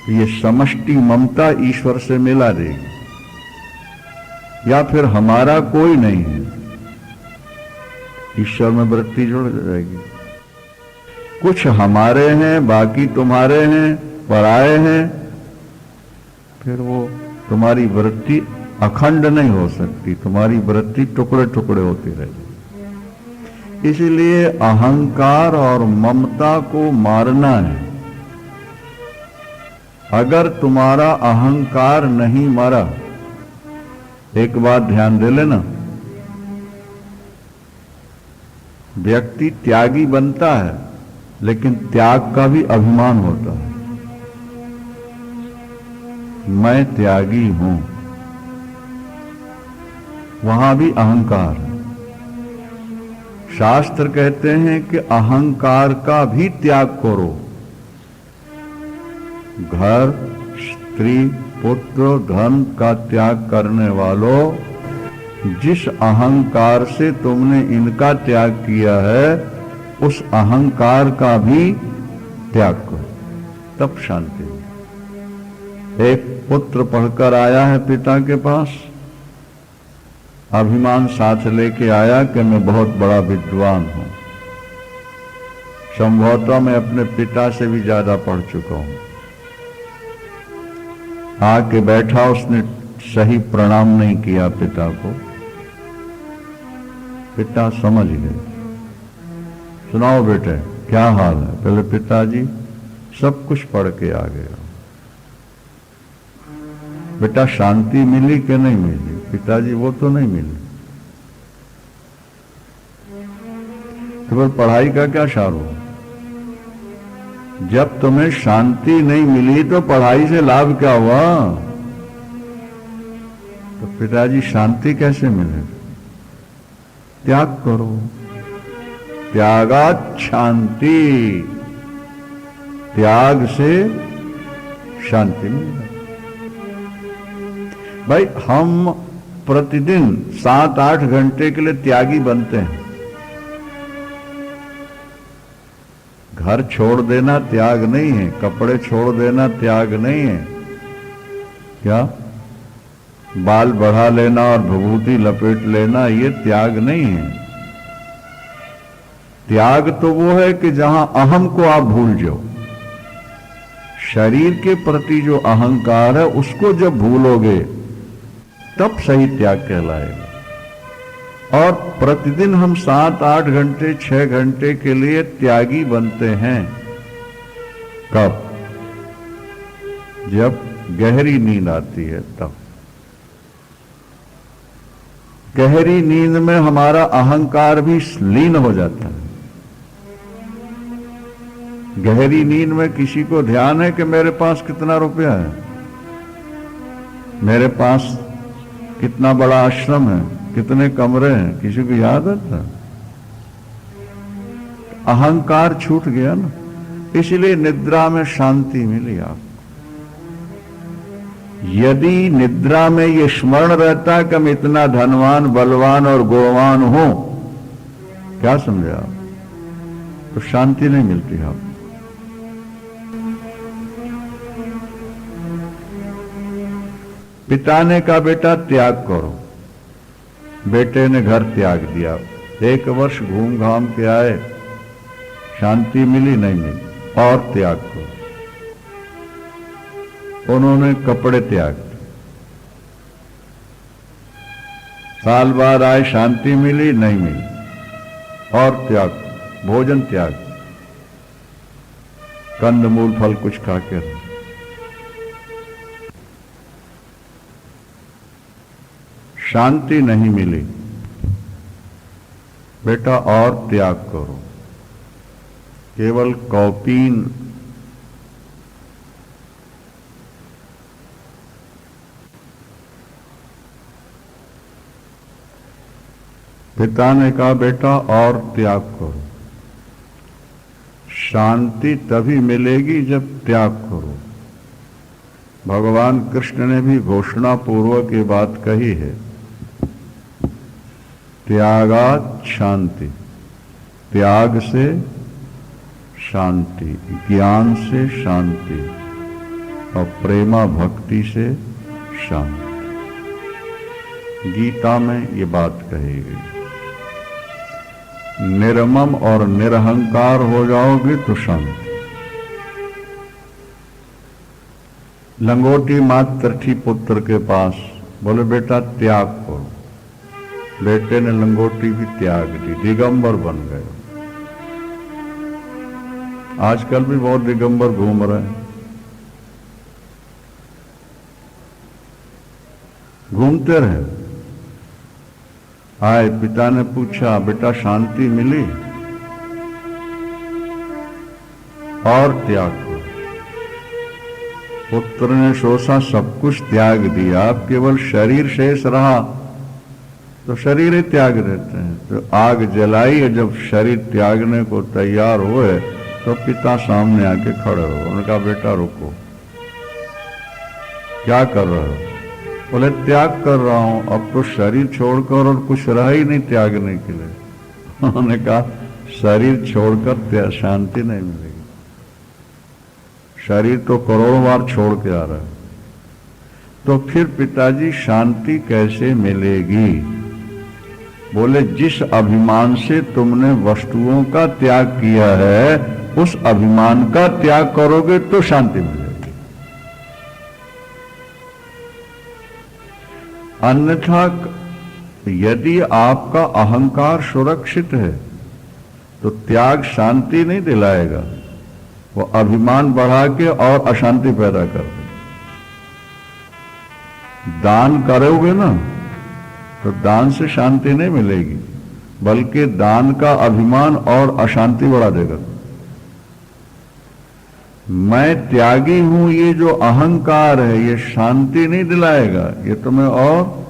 ये समष्टि ममता ईश्वर से मिला देगी। या फिर हमारा कोई नहीं है, ईश्वर में वृत्ति जुड़ जाएगी। कुछ हमारे हैं, बाकी तुम्हारे हैं, पराये हैं, फिर वो तुम्हारी वृत्ति अखंड नहीं हो सकती, तुम्हारी वृत्ति टुकड़े टुकड़े होती रहेगी। इसलिए अहंकार और ममता को मारना है। अगर तुम्हारा अहंकार नहीं मरा एक बात ध्यान दे लेना, व्यक्ति त्यागी बनता है लेकिन त्याग का भी अभिमान होता है। मैं त्यागी हूं, वहां भी अहंकार है। शास्त्र कहते हैं कि अहंकार का भी त्याग करो। घर, स्त्री, पुत्र, धन का त्याग करने वालों, जिस अहंकार से तुमने इनका त्याग किया है उस अहंकार का भी त्याग करो, तब शांति मिले। एक पुत्र पढ़कर आया है पिता के पास, अभिमान साथ लेके आया कि मैं बहुत बड़ा विद्वान हूं, संभवतः मैं अपने पिता से भी ज्यादा पढ़ चुका हूं। आके बैठा, उसने सही प्रणाम नहीं किया पिता को। पिता समझ गए, सुनाओ बेटे क्या हाल है। पहले पिताजी सब कुछ पढ़ के आ गया। बेटा शांति मिली कि नहीं मिली? पिताजी वो तो नहीं मिली। केवल पढ़ाई का क्या सार हो? जब तुम्हें शांति नहीं मिली तो पढ़ाई से लाभ क्या हुआ? तो पिताजी शांति कैसे मिले? त्याग करो, त्यागात शांति, त्याग से शांति मिले। भाई हम प्रतिदिन 7-8 घंटे के लिए त्यागी बनते हैं। घर छोड़ देना त्याग नहीं है, कपड़े छोड़ देना त्याग नहीं है, क्या बाल बढ़ा लेना और विभूति लपेट लेना ये त्याग नहीं है। त्याग तो वो है कि जहां अहम को आप भूल जाओ। शरीर के प्रति जो अहंकार है उसको जब भूलोगे तब सही त्याग कहलाएगा। और प्रतिदिन हम 7-8 घंटे 6 घंटे के लिए त्यागी बनते हैं। कब? जब गहरी नींद आती है तब। गहरी नींद में हमारा अहंकार भी लीन हो जाता है। गहरी नींद में किसी को ध्यान है कि मेरे पास कितना रुपया है, मेरे पास कितना बड़ा आश्रम है, कितने कमरे हैं, किसी को याद आता? अहंकार छूट गया ना, इसलिए निद्रा में शांति मिली आपको। यदि निद्रा में ये स्मरण रहता कि मैं इतना धनवान, बलवान और गुणवान हूं, क्या समझे आप, तो शांति नहीं मिलती आपको। पिता ने कहा बेटा त्याग करो, बेटे ने घर त्याग दिया। 1 वर्ष घूम घाम के आए, शांति मिली नहीं मिली, और त्याग करो। उन्होंने कपड़े त्याग दिए। साल बाद आए, शांति मिली नहीं मिली, और त्याग, भोजन त्याग, कंदमूल फल कुछ खा के रहे। शांति नहीं मिली, बेटा और त्याग करो। केवल कौपीन पिता ने कहा बेटा और त्याग करो। शांति तभी मिलेगी जब त्याग करो। भगवान कृष्ण ने भी घोषणा पूर्वक ये बात कही है, त्यागात शांति, त्याग से शांति, ज्ञान से शांति और प्रेमा भक्ति से शांति। गीता में ये बात कही गई। निर्मम और निरहंकार हो जाओगे तो शांति। लंगोटी मात्र थी पुत्र के पास, बोले बेटा त्याग करो। बेटे ने लंगोटी भी त्याग दी, दिगंबर बन गए। आजकल भी बहुत दिगंबर घूम रहे हैं। घूमते रहे, आए, पिता ने पूछा, बेटा शांति मिली? और त्याग करो। पुत्र ने सोचा सब कुछ त्याग दिया, अब केवल शरीर शेष रहा तो शरीर ही त्याग देते हैं। तो आग जलाई और जब शरीर त्यागने को तैयार हुए तो पिता सामने आके खड़े हो। उनका बेटा रुको, क्या कर रहे हो? बोले त्याग कर रहा हूं। अब तो शरीर छोड़कर और कुछ रहा ही नहीं त्यागने के लिए। उन्होंने कहा शरीर छोड़कर शांति नहीं मिलेगी। शरीर तो करोड़ों बार छोड़ के आ रहा है, तो फिर पिताजी शांति कैसे मिलेगी? बोले जिस अभिमान से तुमने वस्तुओं का त्याग किया है उस अभिमान का त्याग करोगे तो शांति मिलेगी। अन्यथा यदि आपका अहंकार सुरक्षित है तो त्याग शांति नहीं दिलाएगा, वो अभिमान बढ़ा के और अशांति पैदा कर दे। दान करोगे ना तो दान से शांति नहीं मिलेगी, बल्कि दान का अभिमान और अशांति बढ़ा देगा। मैं त्यागी हूं, ये जो अहंकार है ये शांति नहीं दिलाएगा, ये तुम्हें और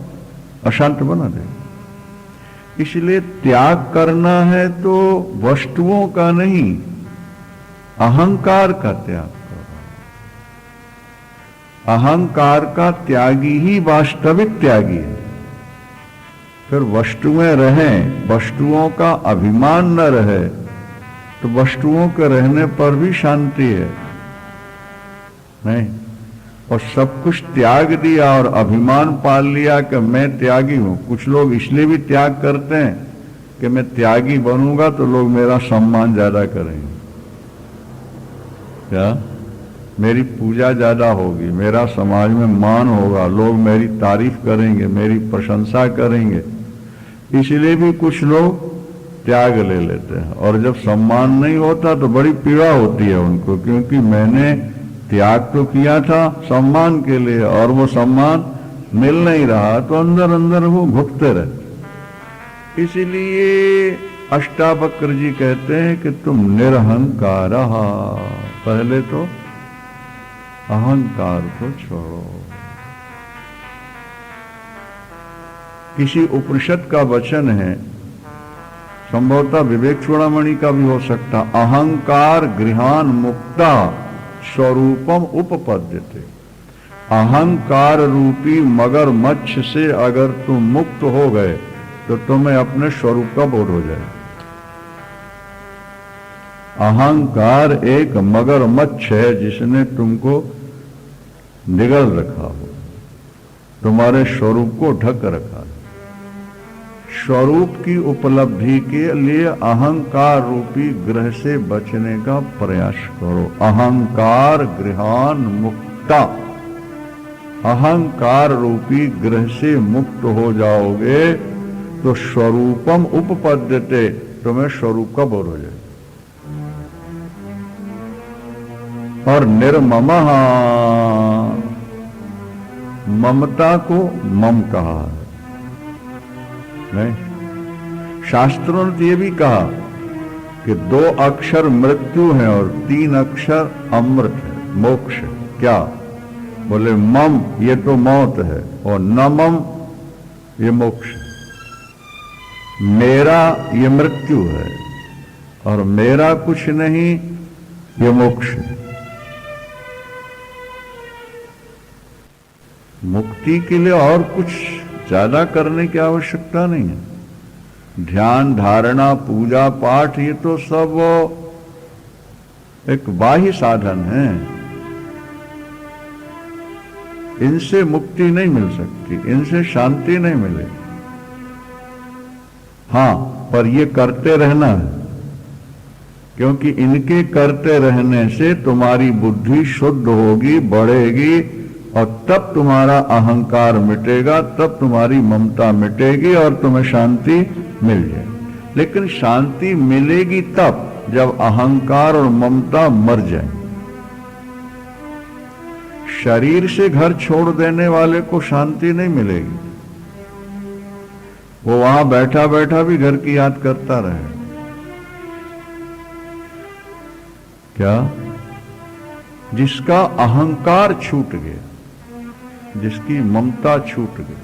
अशांत बना देगा। इसलिए त्याग करना है तो वस्तुओं का नहीं, अहंकार का त्याग करो। अहंकार का त्यागी ही वास्तविक त्यागी है। फिर वस्तुएं रहें, वस्तुओं का अभिमान न रहे तो वस्तुओं के रहने पर भी शांति है नहीं। और सब कुछ त्याग दिया और अभिमान पाल लिया कि मैं त्यागी हूं। कुछ लोग इसलिए भी त्याग करते हैं कि मैं त्यागी बनूंगा तो लोग मेरा सम्मान ज्यादा करेंगे, क्या मेरी पूजा ज्यादा होगी, मेरा समाज में मान होगा, लोग मेरी तारीफ करेंगे, मेरी प्रशंसा करेंगे। इसलिए भी कुछ लोग त्याग ले लेते हैं। और जब सम्मान नहीं होता तो बड़ी पीड़ा होती है उनको, क्योंकि मैंने त्याग तो किया था सम्मान के लिए और वो सम्मान मिल नहीं रहा, तो अंदर अंदर वो भुगते रहते। इसीलिए अष्टावक्र जी कहते हैं कि तुम निरहंकार, पहले तो अहंकार को छोड़ो। किसी उपनिषद का वचन है, संभवतः विवेक चूड़ामणि का भी हो सकता, अहंकार गृहान मुक्ता स्वरूपम उपपद्यते। अहंकार रूपी मगरमच्छ से अगर तुम मुक्त हो गए तो तुम्हें अपने स्वरूप का बोध हो जाए। अहंकार एक मगरमच्छ है जिसने तुमको निगल रखा हो, तुम्हारे स्वरूप को ढक रखा है। स्वरूप की उपलब्धि के लिए अहंकार रूपी ग्रह से बचने का प्रयास करो। अहंकार गृहान मुक्ता, अहंकार रूपी ग्रह से मुक्त हो जाओगे तो स्वरूपम उपपद्यते, तुम्हें स्वरूप का बोध हो जाए। और निर्ममः, ममता को मम कहा है नहीं। शास्त्रों ने यह भी कहा कि 2 अक्षर मृत्यु है और 3 अक्षर अमृत है, मोक्ष है। क्या बोले? मम ये तो मौत है और न मम ये मोक्ष है। मेरा ये मृत्यु है और मेरा कुछ नहीं ये मोक्ष है। मुक्ति के लिए और कुछ ज्यादा करने की आवश्यकता नहीं है। ध्यान धारणा पूजा पाठ ये तो सब एक बाह्य साधन है, इनसे मुक्ति नहीं मिल सकती, इनसे शांति नहीं मिलेगी। हां, पर ये करते रहना है, क्योंकि इनके करते रहने से तुम्हारी बुद्धि शुद्ध होगी, बढ़ेगी और तब तुम्हारा अहंकार मिटेगा, तब तुम्हारी ममता मिटेगी और तुम्हें शांति मिल जाएगी। लेकिन शांति मिलेगी तब जब अहंकार और ममता मर जाए। शरीर से घर छोड़ देने वाले को शांति नहीं मिलेगी। वो वहां बैठा बैठा भी घर की याद करता रहे। क्या? जिसका अहंकार छूट गया, जिसकी ममता छूट गई।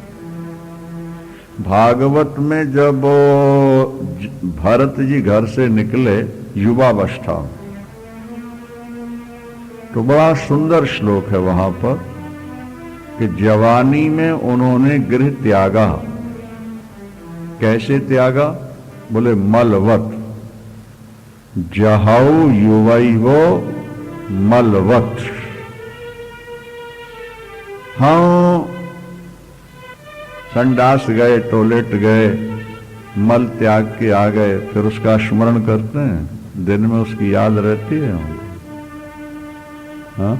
भागवत में जब भरत जी घर से निकले युवावस्था में, तो बड़ा सुंदर श्लोक है वहां पर कि जवानी में उन्होंने गृह त्यागा। कैसे त्यागा? बोले मलवत। जहाऊ युवैवो मलवत। हाँ, संडास गए, टॉयलेट गए, मल त्याग के आ गए, फिर उसका स्मरण करते हैं, दिन में उसकी याद रहती है। हाँ?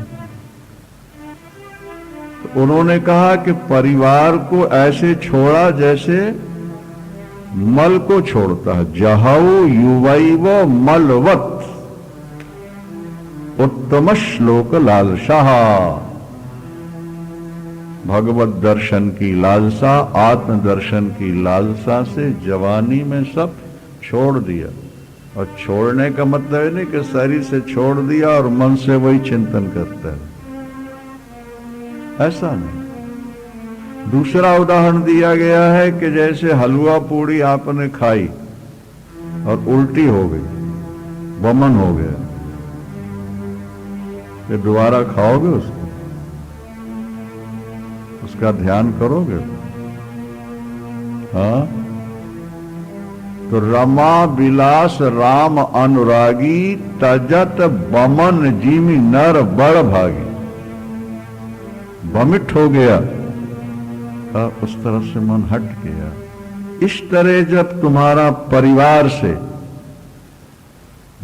तो उन्होंने कहा कि परिवार को ऐसे छोड़ा जैसे मल को छोड़ता है। जहाऊ युवैव मलवत उत्तम श्लोक लालसा। भगवत दर्शन की लालसा, आत्म दर्शन की लालसा से जवानी में सब छोड़ दिया। और छोड़ने का मतलब है नहीं कि शरीर से छोड़ दिया और मन से वही चिंतन करता है, ऐसा नहीं। दूसरा उदाहरण दिया गया है कि जैसे हलवा पूड़ी आपने खाई और उल्टी हो गई, वमन हो गया, फिर दोबारा खाओगे उसको? उसका ध्यान करोगे? हाँ? तो रमा विलास राम अनुरागी, तजत बमन जिमि नर बड़ भागी। वमिट हो गया और उस तरफ से मन हट गया। इस तरह जब तुम्हारा परिवार से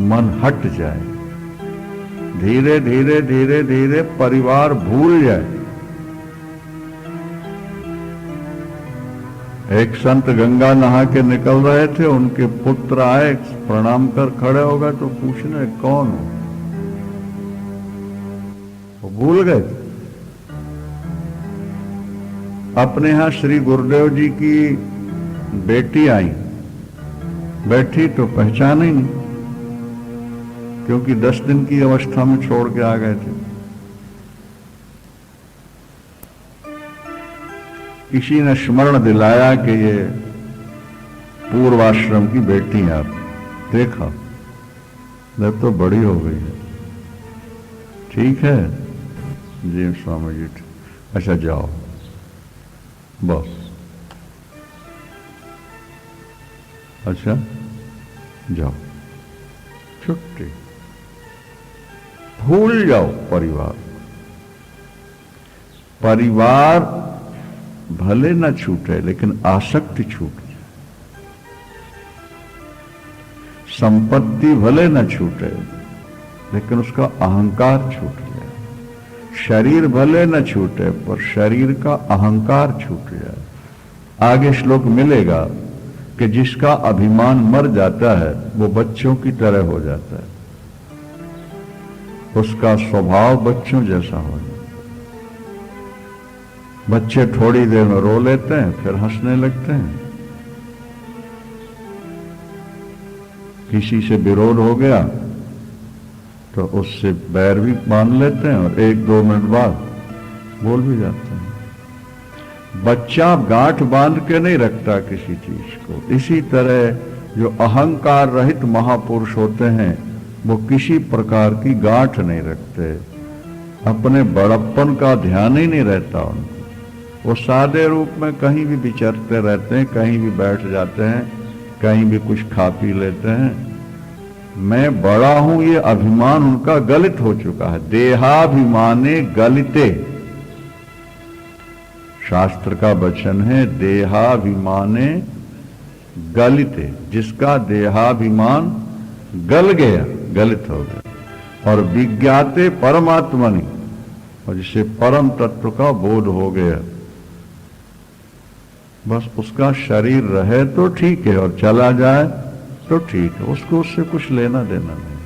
मन हट जाए, धीरे धीरे धीरे धीरे परिवार भूल जाए। एक संत गंगा नहा के निकल रहे थे, उनके पुत्र आए, प्रणाम कर खड़े हो गए, तो पूछने कौन हो? वो भूल गए। अपने यहां श्री गुरुदेव जी की बेटी आई, बैठी तो पहचान ही नहीं, क्योंकि 10 दिन की अवस्था में छोड़ के आ गए थे। किसी ने स्मरण दिलाया कि ये पूर्वाश्रम की बेटी है। आप देखा, जब तो बड़ी हो गई है। ठीक है जी स्वामी जी, अच्छा जाओ बस। अच्छा जाओ, छुट्टी। भूल जाओ परिवार। परिवार भले न छूटे लेकिन आसक्ति छूट जाए। संपत्ति भले न छूटे लेकिन उसका अहंकार छूट जाए। शरीर भले न छूटे पर शरीर का अहंकार छूट जाए। आगे श्लोक मिलेगा कि जिसका अभिमान मर जाता है वो बच्चों की तरह हो जाता है। उसका स्वभाव बच्चों जैसा हो जाता है। बच्चे थोड़ी देर में रो लेते हैं, फिर हंसने लगते हैं। किसी से विरोध हो गया तो उससे बैर भी बांध लेते हैं और 1-2 मिनट बाद बोल भी जाते हैं। बच्चा गांठ बांध के नहीं रखता किसी चीज को। इसी तरह जो अहंकार रहित महापुरुष होते हैं वो किसी प्रकार की गांठ नहीं रखते। अपने बड़प्पन का ध्यान ही नहीं रहता उनको। वो सादे रूप में कहीं भी विचरते रहते हैं, कहीं भी बैठ जाते हैं, कहीं भी कुछ खा पी लेते हैं। मैं बड़ा हूं ये अभिमान उनका गलित हो चुका है। देहाभिमाने गलिते, शास्त्र का वचन है, देहाभिमाने गलिते। जिसका देहाभिमान गल गया, गलित हो गया। और विज्ञाते परमात्मनि, और जिसे परम तत्व का बोध हो गया, बस उसका शरीर रहे तो ठीक है और चला जाए तो ठीक है, उसको उससे कुछ लेना देना नहीं।